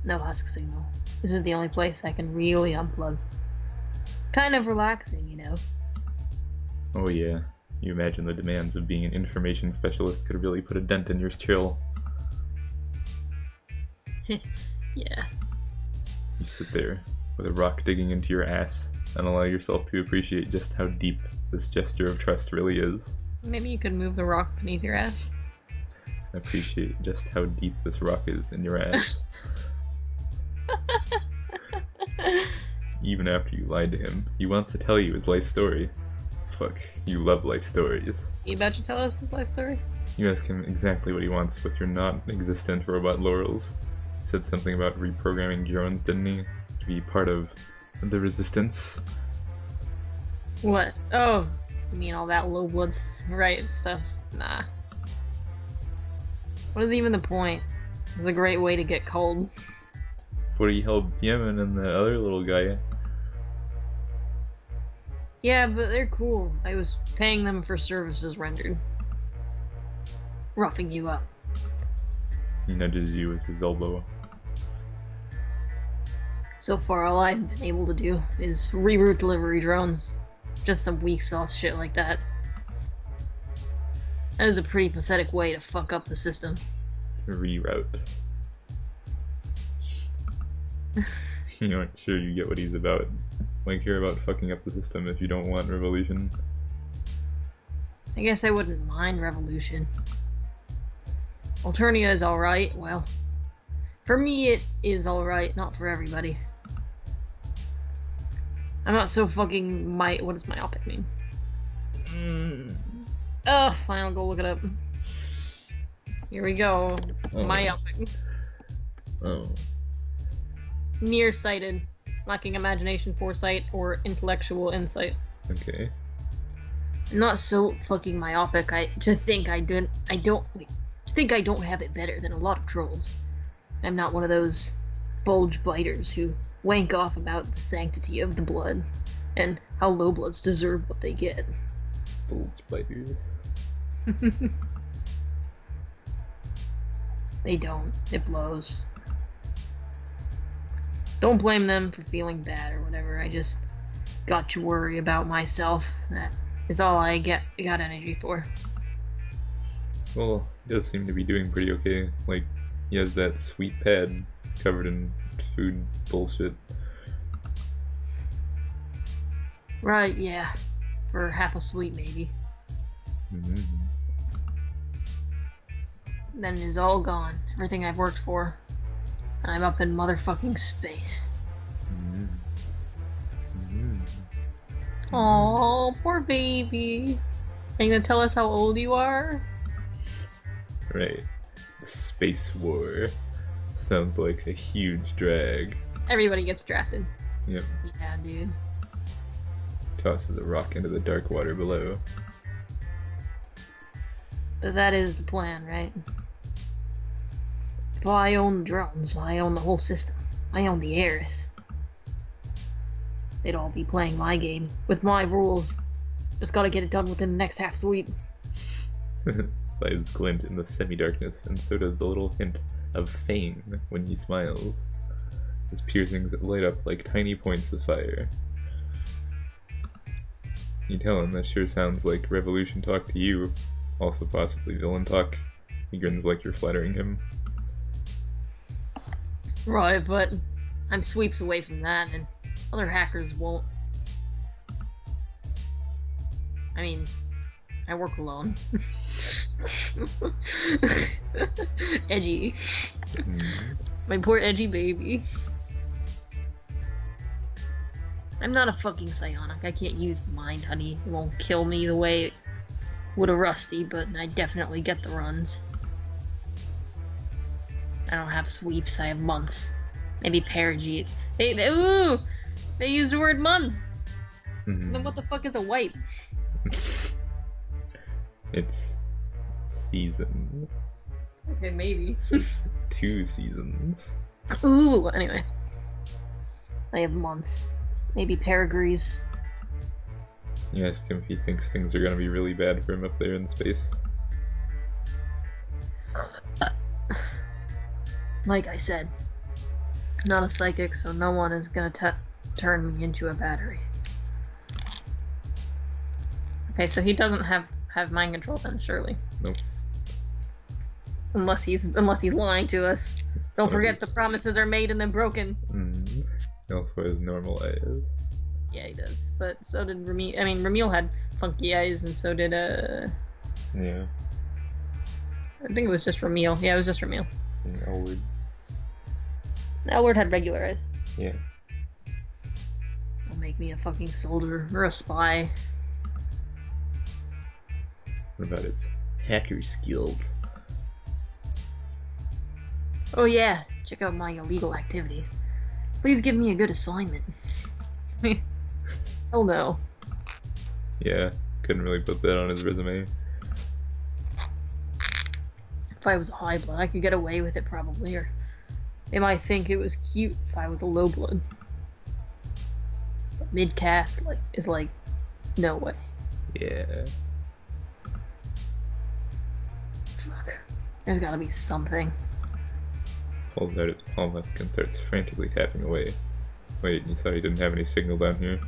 no husk signal. This is the only place I can really unplug. Kind of relaxing, you know. Oh yeah, you imagine the demands of being an information specialist could really put a dent in your chill. Yeah. You sit there, with a rock digging into your ass, and allow yourself to appreciate just how deep this gesture of trust really is. Maybe you could move the rock beneath your ass. Appreciate just how deep this rock is in your ass. Even after you lied to him, he wants to tell you his life story. Fuck, you love life stories. You about to tell us his life story? You ask him exactly what he wants with your non-existent robot laurels. He said something about reprogramming drones, didn't he? To be part of the resistance. What? Oh, you mean all that low blood right stuff? Nah. What is even the point? It's a great way to get cold. But he helped Yemen and the other little guy. Yeah, but they're cool. I was paying them for services rendered. Roughing you up. He nudges you with his elbow. So far, all I've been able to do is reroute delivery drones. Just some weak sauce shit like that. That is a pretty pathetic way to fuck up the system. Reroute. You aren't sure you get what he's about. Like, you're about fucking up the system if you don't want revolution. I guess I wouldn't mind revolution. Alternia is alright, well. For me, it is alright, not for everybody. I'm not so fucking what does myopic mean? Ugh, fine, I'll go look it up. Here we go. Oh. Myopic. Oh. Nearsighted. Lacking imagination, foresight, or intellectual insight. Okay. I'm not so fucking myopic. I think I don't have it better than a lot of trolls. I'm not one of those bulge biters who wank off about the sanctity of the blood and how low bloods deserve what they get. Bulge biters. They don't. It blows. Don't blame them for feeling bad or whatever. I just got to worry about myself. That is all I got energy for. Well, he does seem to be doing pretty okay. Like, he has that sweet pad covered in food bullshit. Right, yeah. For half a sweet, maybe. Mm-hmm. Then it is all gone. Everything I've worked for. And I'm up in motherfucking space. Mm-hmm. Mm-hmm. Aww, poor baby. Are you gonna tell us how old you are? Right. The Space War. Sounds like a huge drag. Everybody gets drafted. Yep. Yeah, dude. Tosses a rock into the dark water below. But that is the plan, right? If I own the drones, I own the whole system. I own the heiress. They'd all be playing my game, with my rules. Just gotta get it done within the next half sweep. His eyes glint in the semi-darkness, and so does the little hint of fame when he smiles. His piercings light up like tiny points of fire. You tell him that sure sounds like revolution talk to you, also possibly villain talk. He grins like you're flattering him. Right, but I'm sweeps away from that, and other hackers won't. I mean, I work alone. Edgy. My poor edgy baby. I'm not a fucking psionic. I can't use mind honey. It won't kill me the way it would a rusty, but I definitely get the runs. I don't have sweeps, I have months. Maybe Parajeet. Ooh! They used the word month! Then what the fuck is a wipe? It's season. Okay, maybe. It's 2 seasons. Ooh, anyway. I have months. Maybe Paragrees. You ask him if he thinks things are gonna be really bad for him up there in space. Like I said, not a psychic, so no one is gonna turn me into a battery. Okay, so he doesn't have mind control then, surely. Nope. Unless he's lying to us. Don't forget the promises are made and then broken. He also has normal eyes. Yeah, he does. But so did Ramil. I mean, Ramil had funky eyes, and so did Yeah. I think it was just Ramil. Yeah, it was just Ramil. And Elwood. Elwood had regular eyes. Yeah. Don't make me a fucking soldier or a spy. What about its hacker skills? Oh yeah, check out my illegal activities. Please give me a good assignment. Hell no. Yeah, couldn't really put that on his resume. If I was a high blood, I could get away with it probably, or they might think it was cute if I was a low blood. But mid-caste is like, no way. Yeah. Fuck. There's gotta be something. Pulls out its palm husk and starts frantically tapping away. Wait, you thought he didn't have any signal down here?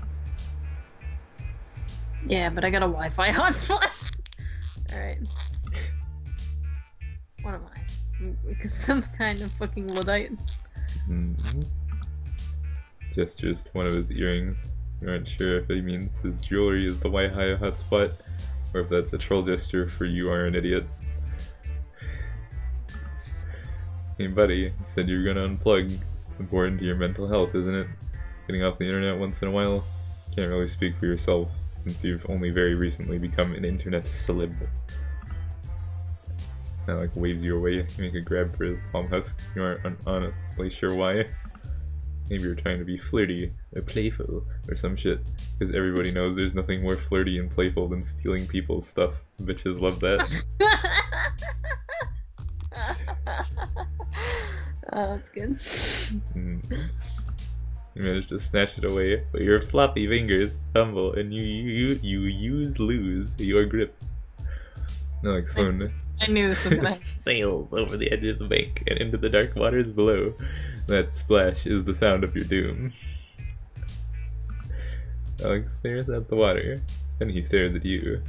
Yeah, but I got a Wi-Fi hotspot. Alright. What am I? Some kind of fucking Luddite. Gestures to one of his earrings. You aren't sure if he means his jewelry is the Wi-Fi hotspot, or if that's a troll gesture for you are an idiot. Hey buddy, you said you were gonna unplug. It's important to your mental health, isn't it? Getting off the internet once in a while? Can't really speak for yourself, since you've only very recently become an internet celeb. That like waves you away. You make a grab for his palm husk. You aren't honestly sure why. Maybe you're trying to be flirty, or playful, or some shit. Because everybody knows there's nothing more flirty and playful than stealing people's stuff. Bitches love that. Oh, that's good. You manage to snatch it away, but your floppy fingers fumble and you lose your grip. Alex phone I knew this was gonna happen. sails over the edge of the bank and into the dark waters below. That splash is the sound of your doom. Alex stares at the water, then he stares at you.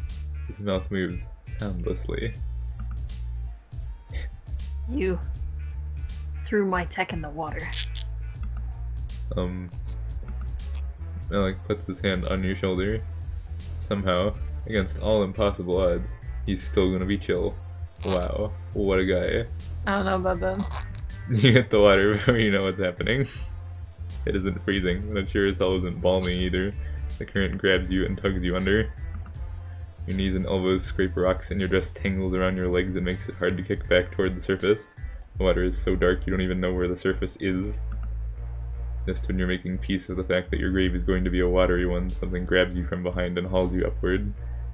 His mouth moves soundlessly. You threw my tech in the water. Mallek puts his hand on your shoulder. Somehow, against all impossible odds, he's still gonna be chill. Wow, what a guy. I don't know about that. You hit the water before you know what's happening. It isn't freezing, but it sure as hell isn't balmy either. The current grabs you and tugs you under. Your knees and elbows scrape rocks and your dress tangles around your legs and makes it hard to kick back toward the surface. The water is so dark you don't even know where the surface is. Just when you're making peace with the fact that your grave is going to be a watery one, something grabs you from behind and hauls you upward.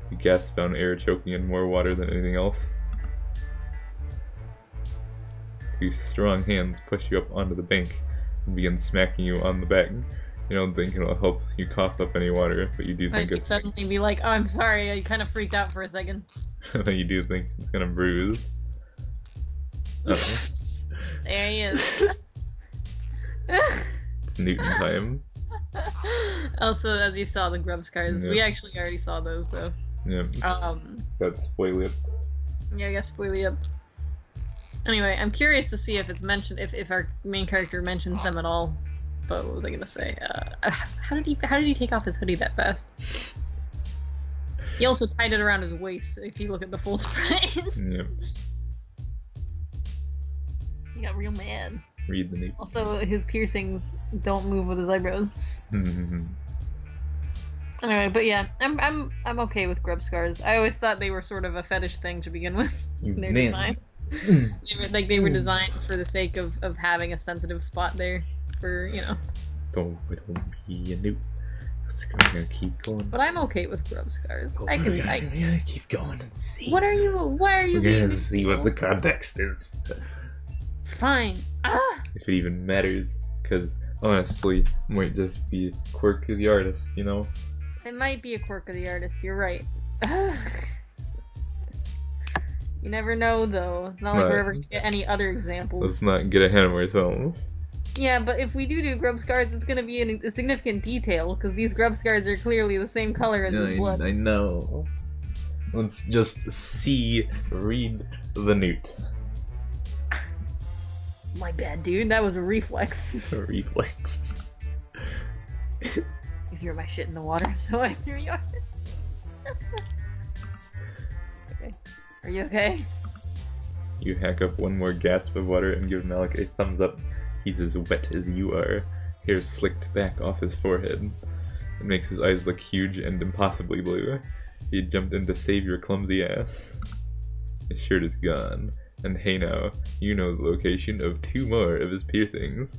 You gasp down air, choking in more water than anything else. 2 strong hands push you up onto the bank and begin smacking you on the back. You don't think it'll help you cough up any water, but you do think I'd it's... suddenly be like, oh, I'm sorry, I kind of freaked out for a second. you do think it's gonna bruise. Uh-oh. There he is. It's Newton time. Also, as you saw, the grub scars, Yeah. we actually already saw those, though. Yeah. That's spoil it. Yeah, I guess spoil you up. Anyway, I'm curious to see if it's mentioned, if our main character mentions them at all. But what was I gonna say? How did he take off his hoodie that fast? He also tied it around his waist. If you look at the full spread, Yep. he got real mad. Read the name. Also, his piercings don't move with his eyebrows. Anyway, but yeah, I'm okay with grub scars. I always thought they were sort of a fetish thing to begin with. Their design. They were designed for the sake of having a sensitive spot there for, you know. Don't be a noob. I'm gonna keep going. But I'm okay with grub scars. We're gonna keep going and see. Why are you We're being gonna see what the context is. Fine. If it even matters. Because, honestly, it might just be a quirk of the artist, you know? It might be a quirk of the artist, you're right. You never know, though. It's not like we're ever gonna get any other examples. Let's not get ahead of ourselves. Yeah, but if we do grub scars, it's gonna be a significant detail, because these grub scars are clearly the same color as his blood. I know. Let's just read the newt. My bad, dude. That was a reflex. A reflex. You threw my shit in the water, so I threw yours. Okay. Are you okay? You hack up one more gasp of water and give Mallek a thumbs up. He's as wet as you are. Hair slicked back off his forehead. It makes his eyes look huge and impossibly blue. He jumped in to save your clumsy ass. His shirt is gone. And hey now, you know the location of 2 more of his piercings.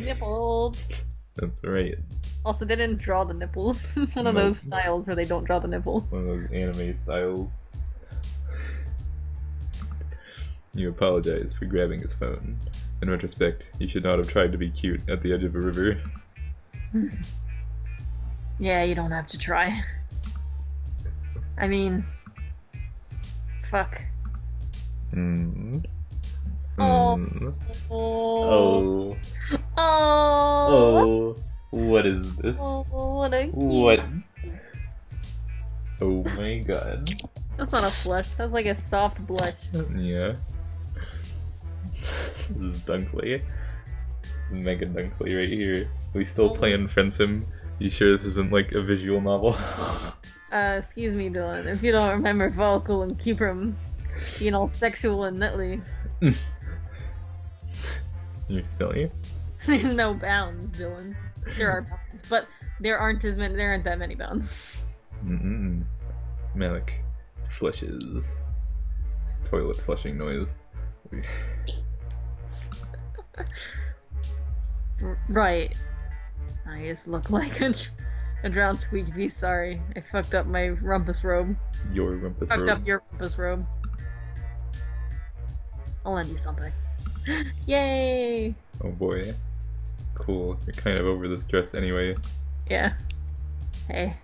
Nipples. That's right. Also, they didn't draw the nipples. It's one of those styles where they don't draw the nipples. One of those anime styles. You apologize for grabbing his phone. In retrospect, you should not have tried to be cute at the edge of a river. Yeah, you don't have to try. I mean... Fuck. Oh. Oh. Oh. What is this? Oh, what a cute. What? Oh my god. That's not a flush. That's like a soft blush. Yeah. This is Dunkley. This is Mega Dunkley right here. We still playing Friendsim? You sure this isn't like a visual novel? Excuse me, Dylan. If you don't remember Volkul and Cuprum being all sexual and nutly. You're silly. There's no bounds, Dylan. There are bounds, but there aren't that many bounds. Mallek flushes. It's toilet flushing noise. Right. I just look like a drowned squeaky beast. Sorry, I fucked up my rumpus robe. Your rumpus Fucked robe. up your rumpus robe. I'll lend you something. Yay! Oh boy. Cool. You're kind of over this dress anyway. Yeah. Hey.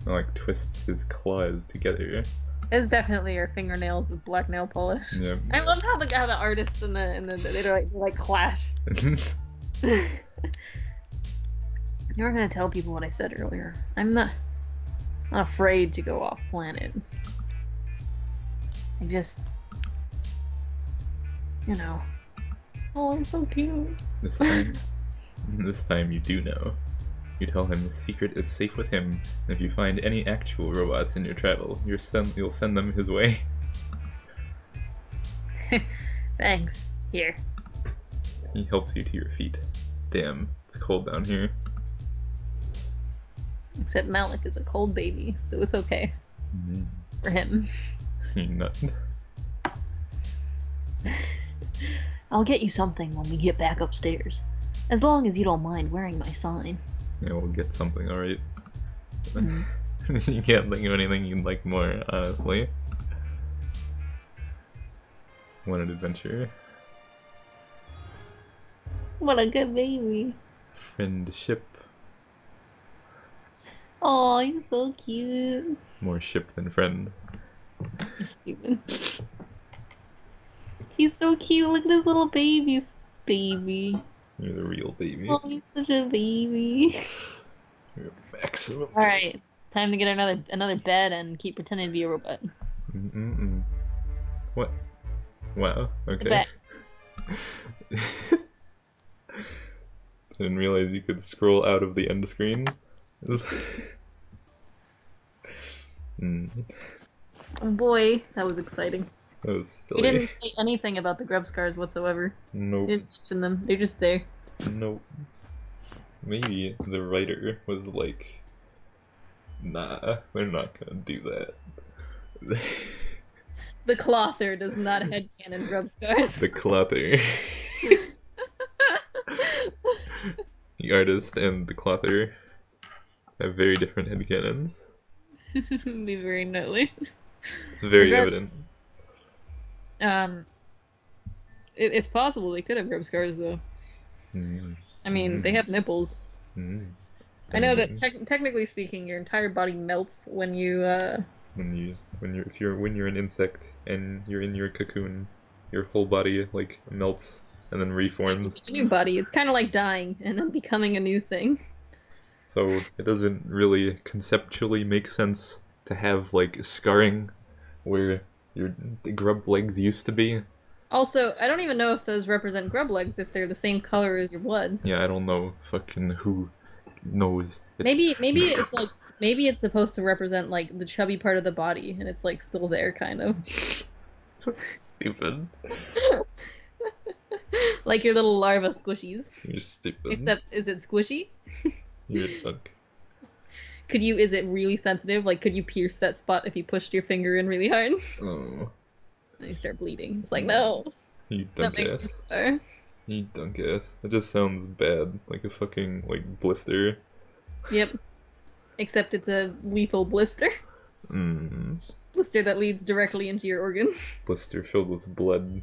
I like twists his claws together. It's definitely your fingernails with black nail polish. Yeah. I love how the artists and they like clash. You were gonna tell people what I said earlier. I'm not afraid to go off planet. I just, you know. Oh, I'm so cute. This time you do know. You tell him the secret is safe with him, and if you find any actual robots in your travel, you'll send them his way. Thanks. Here. He helps you to your feet. Damn, it's cold down here. Except Mallek is a cold baby, so it's okay. For him. You nut. I'll get you something when we get back upstairs. As long as you don't mind wearing my sign. Yeah, we'll get something, alright? You can't think of anything you'd like more, honestly. Want an adventure? What a good baby. Friendship. Oh, you're so cute. More ship than friend. You're stupid. He's so cute. Look at his little baby. You're the real baby. Oh, he's such a baby. You're maximum. Alright, time to get another bed and keep pretending to be a robot. What? Wow, okay. Bet. I didn't realize you could scroll out of the end screen. It was... Oh boy, that was exciting. That was We silly. didn't say anything about the grub scars whatsoever. Nope. We didn't mention them. They're just there. Nope. Maybe the writer was like, nah, they're not gonna do that. The clother does not headcanon grub scars. The clother. The artist and the clother have very different headcanons. Be very noteworthy. It's very evident. It's possible they could have grub scars though. I mean, they have nipples. I know that technically speaking, your entire body melts when you when you're an insect and you're in your cocoon, your whole body like melts and then reforms. a new body. It's kind of like dying and then becoming a new thing. So it doesn't really conceptually make sense to have like scarring where the grub legs used to be. Also, I don't even know if those represent grub legs if they're the same color as your blood. Yeah, I don't know. Fucking who knows? Maybe it's like maybe it's supposed to represent like the chubby part of the body, and it's like still there, kind of. Stupid. Like your little larva squishies. You're stupid. Except, is it squishy? You're a duck. Is it really sensitive? Like, could you pierce that spot if you pushed your finger in really hard? Oh. And you start bleeding. It's like, no. You That dunk makes me ass. scar. You dunk ass. It just sounds bad. Like a fucking, like, blister. Yep. Except it's a lethal blister. Blister that leads directly into your organs. Blister filled with blood.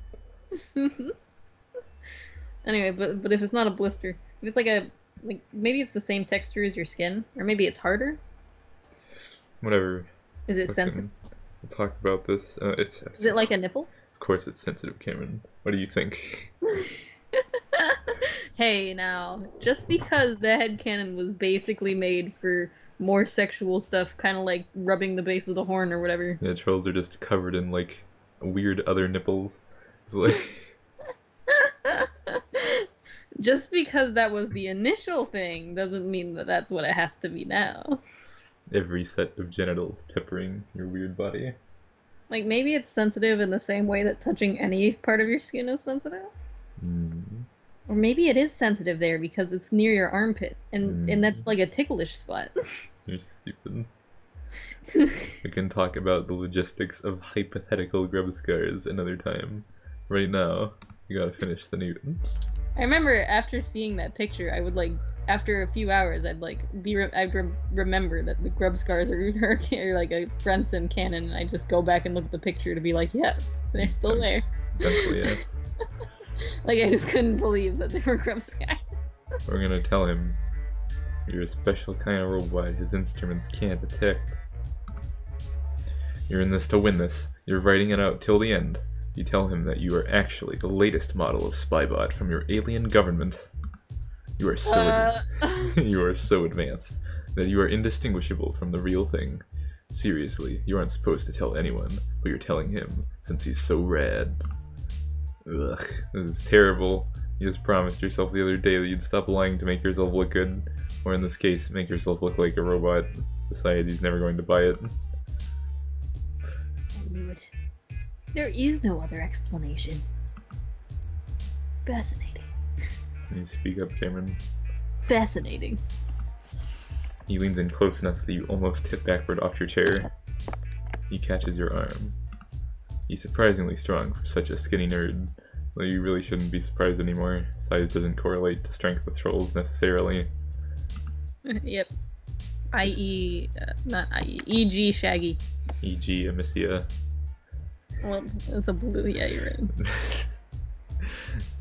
Anyway, but if it's not a blister, if it's like maybe it's the same texture as your skin, or maybe it's harder. Whatever. Is it Fucking- sensitive? We'll talk about this. Is it like a nipple? Of course it's sensitive, Cameron. What do you think? Hey, now, just because the headcanon was basically made for more sexual stuff, kind of like rubbing the base of the horn or whatever. Yeah, trolls are just covered in, like, weird other nipples. It's like... Just because that was the initial thing doesn't mean that that's what it has to be now. every set of genitals peppering your weird body. Like, maybe it's sensitive in the same way that touching any part of your skin is sensitive? Or maybe it is sensitive there because it's near your armpit, and that's like a ticklish spot. You're stupid. We can talk about the logistics of hypothetical grub scars another time. Right now, you gotta finish the Newton. I remember after seeing that picture, I would like, after a few hours, I'd remember that the grub scars are like a Friendsim canon, and I just go back and look at the picture to be like, yeah, they're still there. Definitely, yes. Like, I just couldn't believe that they were grub scars. We're gonna tell him, you're a special kind of robot his instruments can't detect. You're in this to win this. You're writing it out till the end. You tell him that you are actually the latest model of spybot from your alien government. You are so you are so advanced that you are indistinguishable from the real thing. Seriously, you aren't supposed to tell anyone, but you're telling him since he's so rad. Ugh, this is terrible. You just promised yourself the other day that you'd stop lying to make yourself look good, or in this case, make yourself look like a robot. Society's never going to buy it. I knew it. There is no other explanation. Fascinating. Can you speak up, Cameron? Fascinating. He leans in close enough that you almost tip backward off your chair. He catches your arm. He's surprisingly strong for such a skinny nerd, though you really shouldn't be surprised anymore. Size doesn't correlate to strength with trolls necessarily. Yep. I.e. Not I.e. E.g. Shaggy. E.g. Amicia. Well, it's a blue. Yeah, you're right.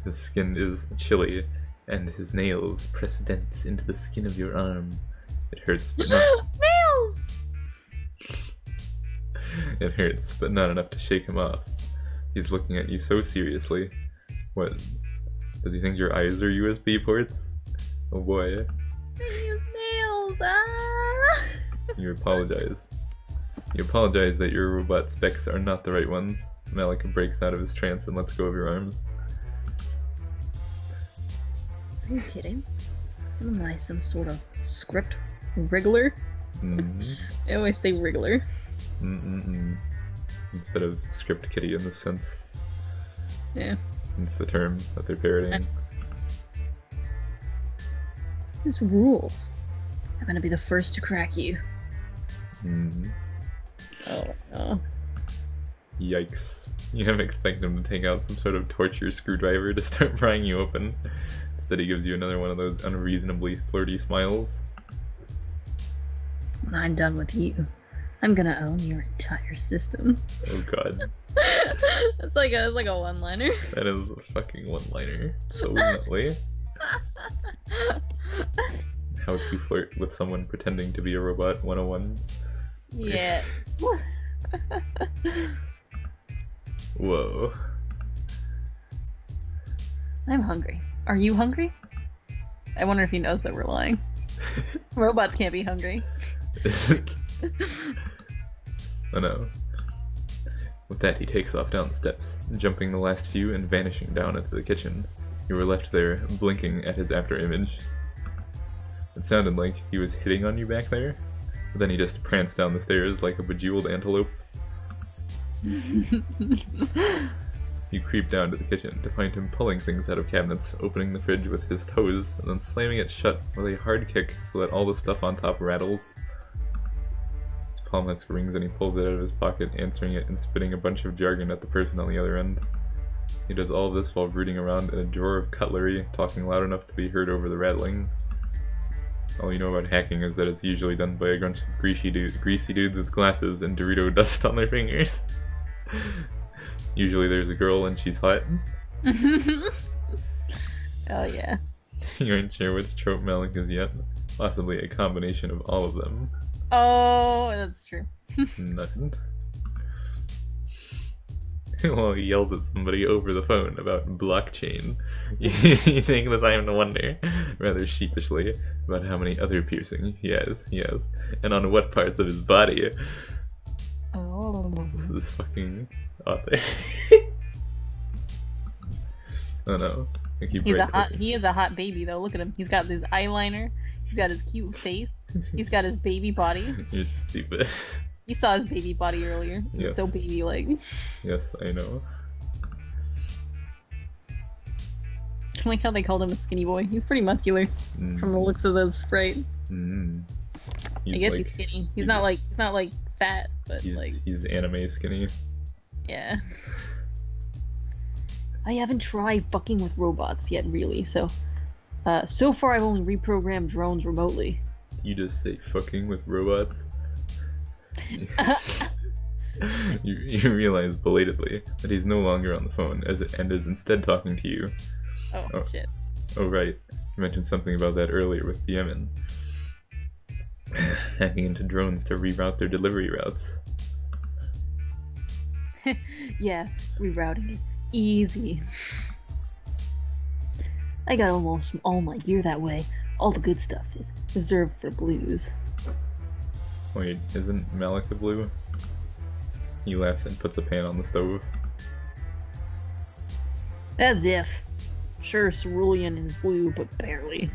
His skin is chilly, and his nails press dents into the skin of your arm. It hurts, but not... Nails! It hurts, but not enough to shake him off. He's looking at you so seriously. What? Does he think your eyes are USB ports? Oh boy. Use nails! Ah! You apologize. You apologize that your robot specs are not the right ones. Mallek breaks out of his trance and lets go of your arms. Are you kidding? Am I some sort of script wriggler? I always say wriggler. Instead of script kitty in this sense. Yeah. It's the term that they're parodying. This rules. I'm gonna be the first to crack you. Oh no. Yikes. You have expected him to take out some sort of torture screwdriver to start prying you open. Instead he gives you another one of those unreasonably flirty smiles. When I'm done with you, I'm gonna own your entire system. Oh god. It's like a one-liner. That is a fucking one-liner. So lovely. How to flirt with someone pretending to be a robot 101. Yeah. Whoa. I'm hungry. Are you hungry? I wonder if he knows that we're lying. Robots can't be hungry. Oh no. With that, he takes off down the steps, jumping the last few and vanishing down into the kitchen. You were left there, blinking at his after-image. It sounded like he was hitting on you back there, but then he just pranced down the stairs like a bejeweled antelope. You creep down to the kitchen to find him pulling things out of cabinets, opening the fridge with his toes, and then slamming it shut with a hard kick so that all the stuff on top rattles. His palm has rings and he pulls it out of his pocket, answering it and spitting a bunch of jargon at the person on the other end. He does all of this while rooting around in a drawer of cutlery, talking loud enough to be heard over the rattling. All you know about hacking is that it's usually done by a bunch of greasy dudes with glasses and Dorito dust on their fingers. Usually there's a girl and she's hot. Oh yeah. You aren't sure which trope Mallek is yet. Possibly a combination of all of them. Oh, that's true. Nothing. Well, he yelled at somebody over the phone about blockchain. You take the time to wonder, rather sheepishly, about how many other piercings he has, and on what parts of his body. Oh. This is fucking author. Oh no. He is a hot baby though. Look at him. He's got his eyeliner. He's got his cute face. He's got his baby body. You're stupid. You saw his baby body earlier. He's Yes. so baby-like. Yes, I know. I like how they called him a skinny boy. He's pretty muscular from the looks of the sprite. I guess he's skinny. He's not like fat, but he's anime skinny. Yeah. I haven't tried fucking with robots yet, really. So far I've only reprogrammed drones remotely. You just say fucking with robots? You realize belatedly that he's no longer on the phone and is instead talking to you. Oh shit. Oh right, you mentioned something about that earlier with the Yemen. Hacking into drones to reroute their delivery routes. Yeah, rerouting is easy. I got almost all my gear that way. All the good stuff is reserved for blues. Wait, isn't Mallek the blue? He laughs and puts a pan on the stove. As if. Sure, Cerulean is blue, but barely.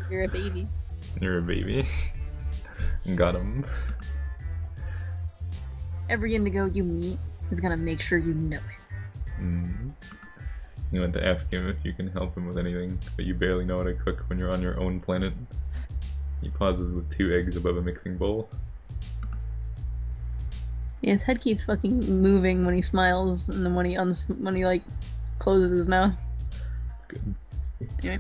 You're a baby. You're a baby. Got him. Every indigo you meet is gonna make sure you know it. You want to ask him if you can help him with anything, but you barely know how to cook when you're on your own planet. He pauses with 2 eggs above a mixing bowl. Yeah, his head keeps fucking moving when he smiles, and then when he like closes his mouth. That's good. Anyway.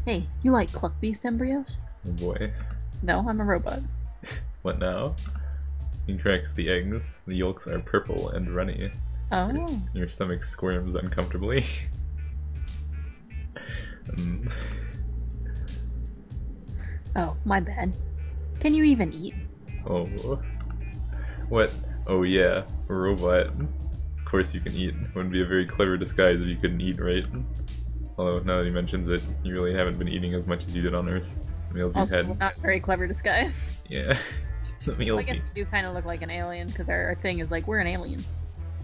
Hey, you like cluck beast embryos? Oh boy. No, I'm a robot. What now? He cracks the eggs. The yolks are purple and runny. Oh. Your stomach squirms uncomfortably. Oh, my bad. Can you even eat? Oh. What? Oh yeah, a robot. Of course you can eat. Wouldn't be a very clever disguise if you couldn't eat, right? Although, now that he mentions it, you really haven't been eating as much as you did on Earth. The meals you've Also, had. not very clever disguise. Yeah. The meals, Well, I guess we do kind of look like an alien, because our thing is like, we're an alien.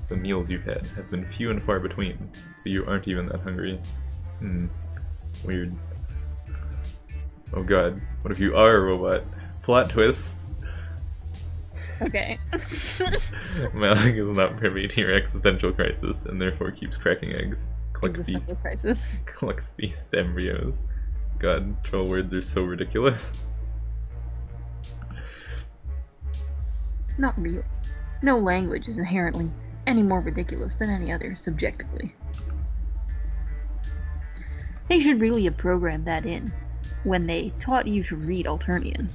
the meals you've had have been few and far between, but you aren't even that hungry. Weird. Oh god, what if you are a robot? Plot twist! Okay. Mallek is not privy to your existential crisis, and therefore keeps cracking eggs. Existential crisis. Collects beast embryos. God, troll words are so ridiculous. Not really. No language is inherently any more ridiculous than any other, subjectively. They should really have programmed that in when they taught you to read Alternian.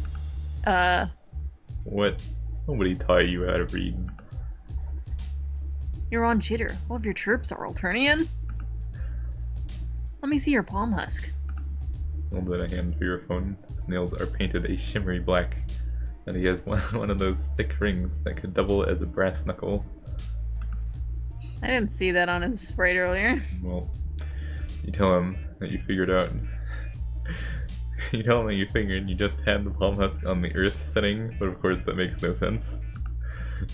What? Nobody taught you how to read. You're on jitter. All of your chirps are Alternian. Let me see your palm husk. Hold out a hand for your phone. His nails are painted a shimmery black, and he has one of those thick rings that could double as a brass knuckle. I didn't see that on his sprite earlier. Well, you tell him that you figured out. You tell him that you figured you just had the palm husk on the Earth setting, but of course that makes no sense.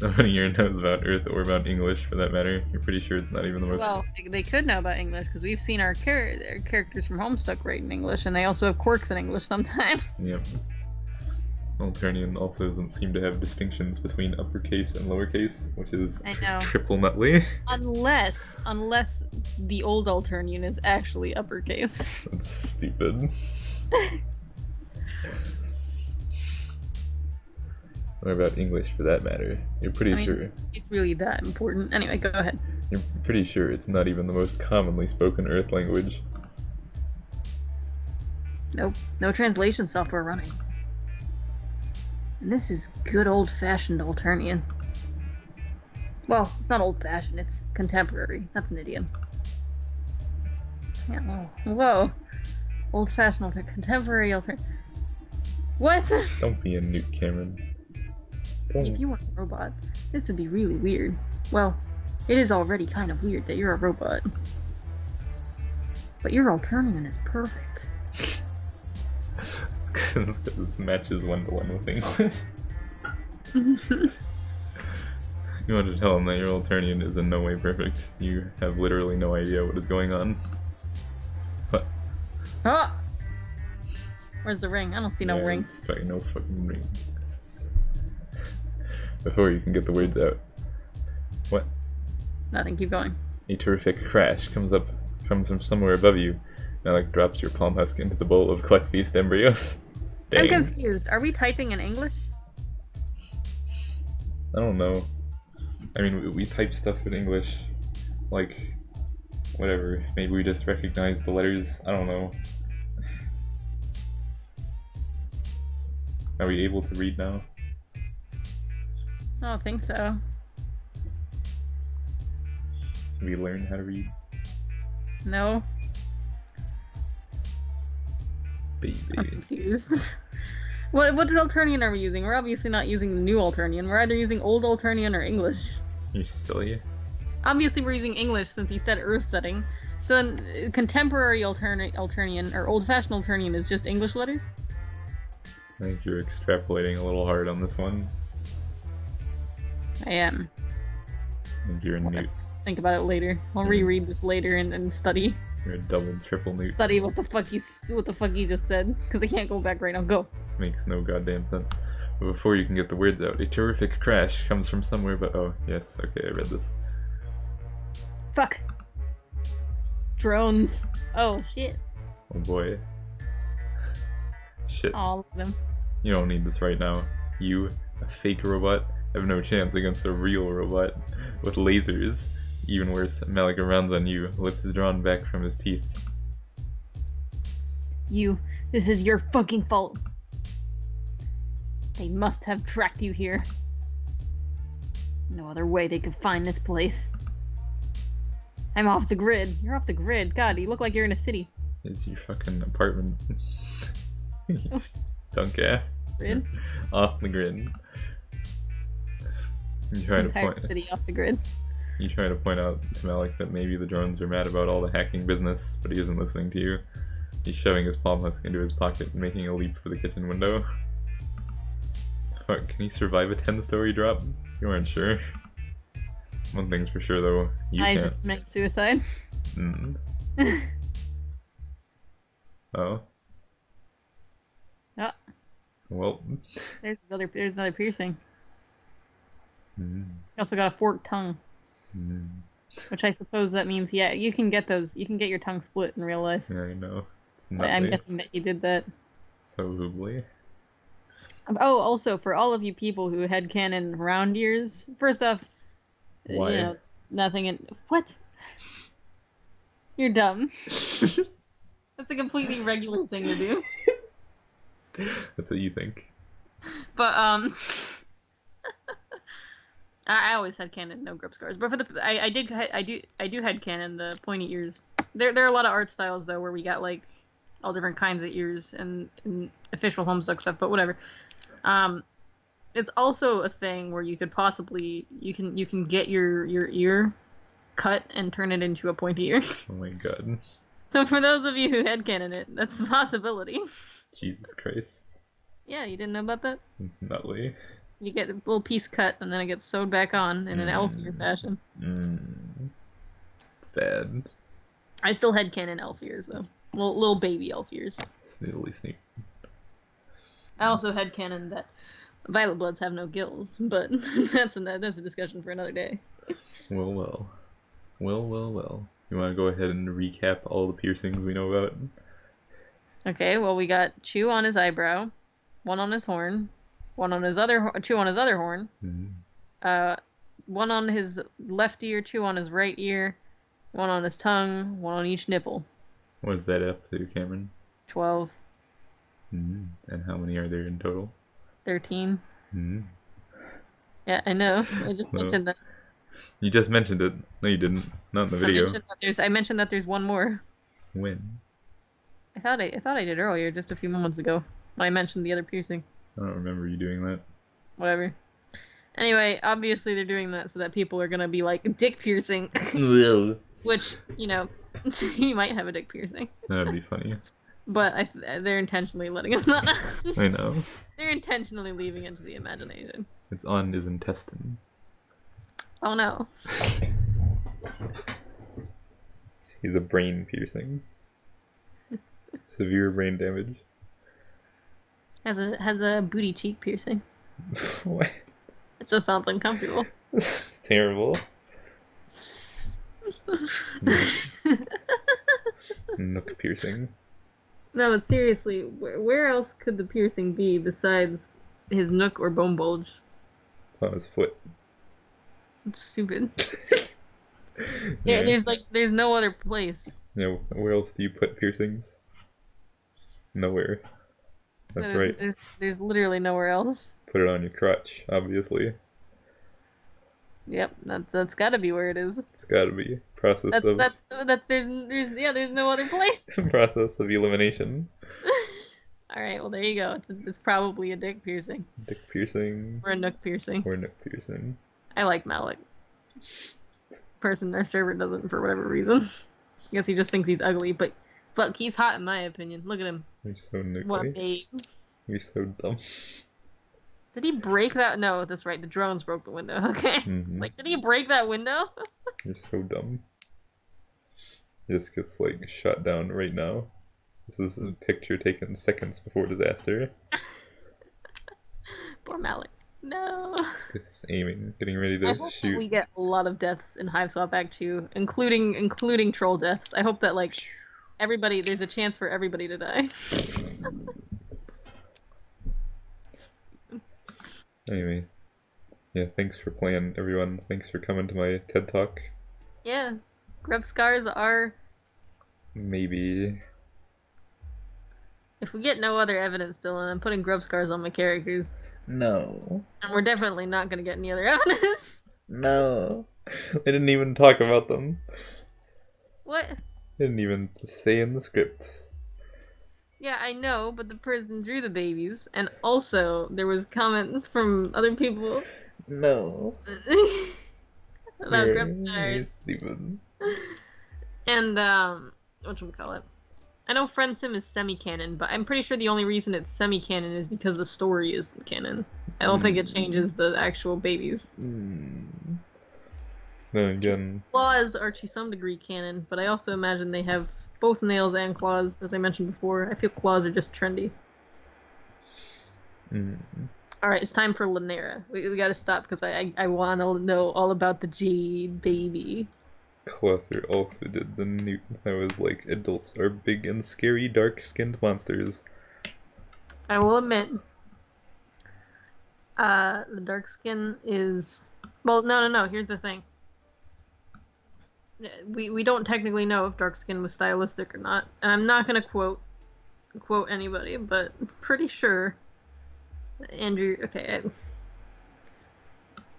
Nobody here knows about Earth or about English, for that matter. You're pretty sure it's not even the most... Well, they could know about English, because we've seen our characters from Homestuck write in English, and they also have quirks in English sometimes. Yep. Alternian also doesn't seem to have distinctions between uppercase and lowercase, which is I know. triple nutly. Unless the old Alternian is actually uppercase. That's stupid. What about English, for that matter? You're pretty sure... It's really that important. Anyway, go ahead. You're pretty sure it's not even the most commonly spoken Earth language. Nope. No translation software running. And this is good old-fashioned Alternian. Well, it's not old-fashioned, it's contemporary. That's an idiom. Yeah, whoa. Old-fashioned contemporary Alternian. What? Don't be a newt, Cameron. If you were a robot, this would be really weird. Well, it is already kind of weird that you're a robot. But your Alternian is perfect. It's because it matches 1-to-1 with English. You want to tell him that your Alternian is in no way perfect. You have literally no idea what is going on. What? Ah! Where's the ring? I don't see no ring. No fucking ring. Before you can get the words out. What? Nothing, keep going. A terrific crash comes from somewhere above you. Mallek drops your palm husk into the bowl of collect beast embryos. Dang. I'm confused. Are we typing in English? I don't know. I mean, we type stuff in English. Like, whatever. Maybe we just recognize the letters. I don't know. Are we able to read now? I don't think so. Did we learn how to read? No. Baby. I'm confused. What Alternian are we using? We're obviously not using the new Alternian. We're either using old Alternian or English. You're silly. Obviously we're using English since he said Earth setting. So then contemporary Alternian, or old-fashioned Alternian, is just English letters? I think you're extrapolating a little hard on this one. I am. I think you're a newt. Think about it later. I'll reread this later and study. You're a double, triple newt. Study what the fuck he just said, because I can't go back right now. Go. This makes no goddamn sense. But before you can get the words out, a terrific crash comes from somewhere but oh, yes, okay, I read this. Fuck. Drones. Oh, shit. Oh boy. Shit. All of them. You don't need this right now. You, a fake robot, have no chance against a real robot with lasers. Even worse, Mallek rounds on you, lips drawn back from his teeth. This is your fucking fault. They must have tracked you here. No other way they could find this place. I'm off the grid. You're off the grid. God, you look like you're in a city. It's your fucking apartment. Dunk ass. Grid? Off the grid. You try to point. City off the grid. You try to point out to Mallek that maybe the drones are mad about all the hacking business, but he isn't listening to you. He's shoving his palm husk into his pocket and making a leap for the kitchen window. Fuck, can you survive a 10-story drop? You aren't sure. One thing's for sure though, you I can't. just meant suicide. Mm. Oh. Oh, Well. there's another piercing. Mm. You also got a forked tongue. Mm. Which I suppose that means, yeah, you can get those. You can get your tongue split in real life. Yeah, I know. It's I'm nutty. guessing that he did that. So hoobly. Oh, also, for all of you people who headcanon round years, first off, Why? you know, nothing in... What? You're dumb. That's a completely regular thing to do. That's what you think. But, I always had canon, no grip scars. But for the I do headcanon the pointy ears. There are a lot of art styles though where we got like all different kinds of ears and official Homestuck stuff. But whatever. It's also a thing where you could possibly you can get your ear cut and turn it into a pointy ear. Oh my god. So for those of you who headcanon it, that's a possibility. Jesus Christ. Yeah, you didn't know about that? It's nutty. You get a little piece cut, and then it gets sewed back on in an elf-ear fashion. It's bad. I still headcanon elf ears, though. Little baby elf ears. Snoodly sneak. I also headcanon that violet bloods have no gills, but that's a discussion for another day. Well. You want to go ahead and recap all the piercings we know about? Okay, well, we got Chew on his eyebrow, one on his horn, one on his other Chew on his other horn, one on his left ear, Chew on his right ear, one on his tongue, one on each nipple. What is that up to, Cameron? 12. And how many are there in total? 13. Yeah, I know. I just mentioned that. You just mentioned it. No, you didn't. Not in the video. I mentioned that there's one more. When? I thought I did earlier, just a few moments ago. When I mentioned the other piercing. I don't remember you doing that. Whatever. Anyway, obviously they're doing that so that people are gonna be like, dick piercing. Which, you know, you might have a dick piercing. That'd be funny. But they're intentionally letting us not know. I know. They're intentionally leaving it to the imagination. It's on his intestine. Oh no. He's a brain piercing. Severe brain damage. Has a booty cheek piercing. What? It just sounds uncomfortable. It's terrible. Nook piercing. No, but seriously, where else could the piercing be besides his nook or bone bulge? It's on his foot. It's stupid. Yeah. There's no other place. Yeah, where else do you put piercings? Nowhere. That's right. There's literally nowhere else. Put it on your crotch, obviously. Yep, that's gotta be where it is. It's gotta be. There's no other place. Process of elimination. Alright, well there you go. It's probably a dick piercing. Dick piercing. Or a nook piercing. Or nook piercing. I like Mallek. Person our server doesn't for whatever reason. I guess he just thinks he's ugly, but fuck, he's hot in my opinion. Look at him. You're so nooky. What a babe. You're so dumb. Did he break that? No, that's right. The drones broke the window. Okay. It's like, did he break that window? You're so dumb. He just gets like shot down right now. This is a picture taken seconds before disaster. Poor Mallek. No. It's aiming, getting ready to I hope shoot. that we get a lot of deaths in Hiveswap Act 2, including troll deaths. I hope that like there's a chance for everybody to die. Anyway, yeah, thanks for playing, everyone. Thanks for coming to my TED Talk. Yeah, grub scars are... Maybe... If we get no other evidence, Dylan, I'm putting grub scars on my characters. No. And we're definitely not gonna get any other evidence. No. They didn't even talk about them. What? They didn't even say in the script. Yeah, I know, but the person drew the babies, and also there was comments from other people. No. About grub scars. Stupid. And, whatchamacallit? I know Friendsim is semi-canon, but I'm pretty sure the only reason it's semi-canon is because the story is canon. I don't think it changes the actual babies. Then again, Claws are to some degree canon, but I also imagine they have both nails and claws, as I mentioned before. I feel claws are just trendy. Alright, it's time for Lanera. We gotta stop because I want to know all about the Jade baby. Clother also did the newt that was like, adults are big and scary dark-skinned monsters. I will admit, the dark skin is... Well, no, here's the thing. We don't technically know if dark skin was stylistic or not, and I'm not gonna quote anybody, but I'm pretty sure Andrew... Okay.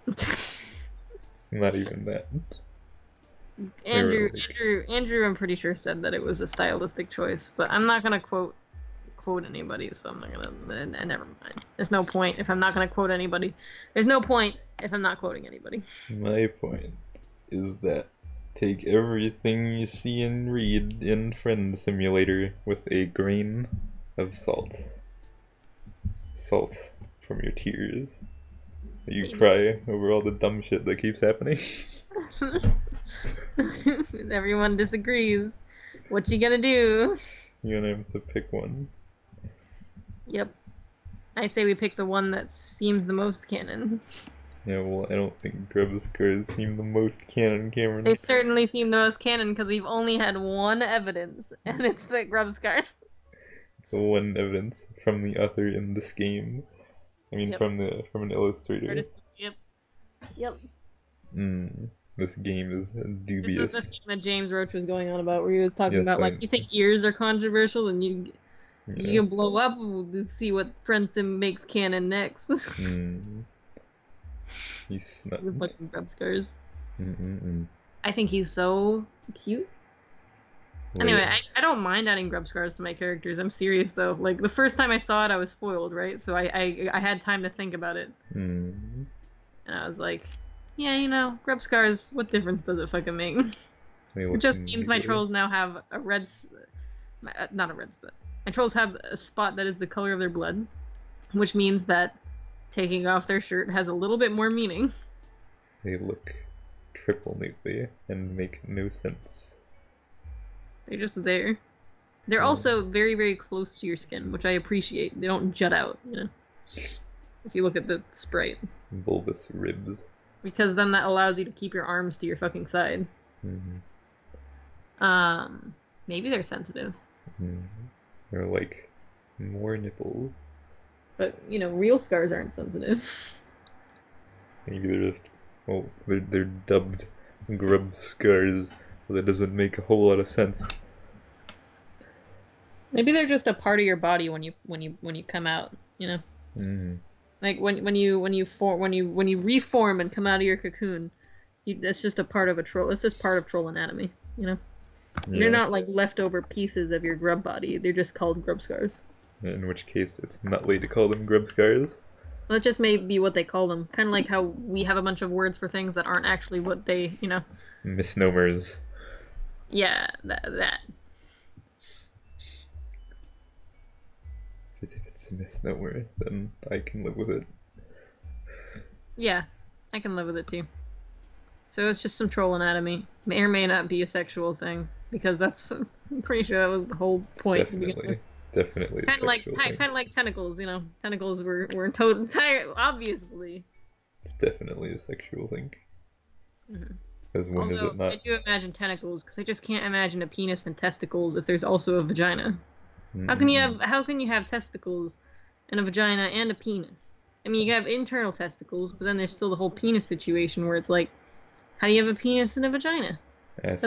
It's not even that. Andrew, I'm pretty sure said that it was a stylistic choice, but I'm not gonna quote anybody, so I'm not gonna. Never mind. There's no point if I'm not gonna quote anybody. There's no point if I'm not quoting anybody. My point is that take everything you see and read in Friend Simulator with a grain of salt. Salt from your tears. You cry over all the dumb shit that keeps happening. Everyone disagrees. What you gonna do? You're gonna have to pick one. Yep. I say we pick the one that seems the most canon. Yeah, well, I don't think Grubscars seem the most canon, Cameron. They certainly seem the most canon because we've only had one evidence, and it's the Grubscars. The one evidence from the author in this game. I mean, Yep. from an illustrator. Artist. Yep. This game is dubious. This was the thing that James Roach was going on about, where he was talking Yes, about, like, you think ears are controversial, and you Yeah. can blow up to see what Friendsim makes canon next. He's snug. With fucking Grubscars. I think he's so cute. Anyway, I don't mind adding Grubscars to my characters. I'm serious though. Like the first time I saw it, I was spoiled, right? So I had time to think about it, and I was like, yeah, you know, Grubscars. What difference does it fucking make? It just means my trolls now have a red, not a red spot. My trolls have a spot that is the color of their blood, which means that taking off their shirt has a little bit more meaning. They look triple neatly and make no sense. They're just there. They're also very, very close to your skin, which I appreciate. They don't jut out, you know? If you look at the sprite. Bulbous ribs. Because then that allows you to keep your arms to your fucking side. Maybe they're sensitive. They're like more nipples. But, you know, real scars aren't sensitive. Maybe they're just, well, they're dubbed Grubscars. That doesn't make a whole lot of sense. Maybe they're just a part of your body when you come out, you know? Like when you reform and come out of your cocoon, that's just a part of a troll. It's just part of troll anatomy, you know? Yeah. They're not like leftover pieces of your grub body. They're just called Grubscars. In which case, it's nutly to call them Grubscars. Well, it just may be what they call them. Kind of like how we have a bunch of words for things that aren't actually what they, you know. Misnomers. Yeah, that. If it's a misnomer, then I can live with it. Yeah, I can live with it too. So it's just some troll anatomy. May or may not be a sexual thing, because that's, I'm pretty sure that was the whole point. Definitely. Kind of like tentacles, you know. Tentacles were entire, obviously. It's definitely a sexual thing. Because when is it not? I do imagine tentacles, because I just can't imagine a penis and testicles if there's also a vagina. How can you have testicles and a vagina and a penis? I mean, you have internal testicles, but then there's still the whole penis situation where it's like, how do you have a penis and a vagina? Ask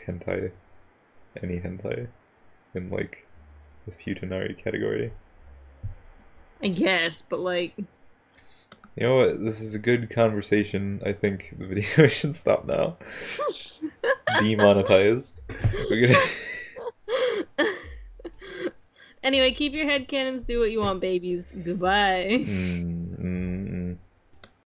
hentai. Any hentai. In, like, the futanari category. I guess, but, like... You know what? This is a good conversation. I think the video should stop now. Demonetized. We're gonna... Anyway, keep your headcanons, do what you want, babies. Goodbye.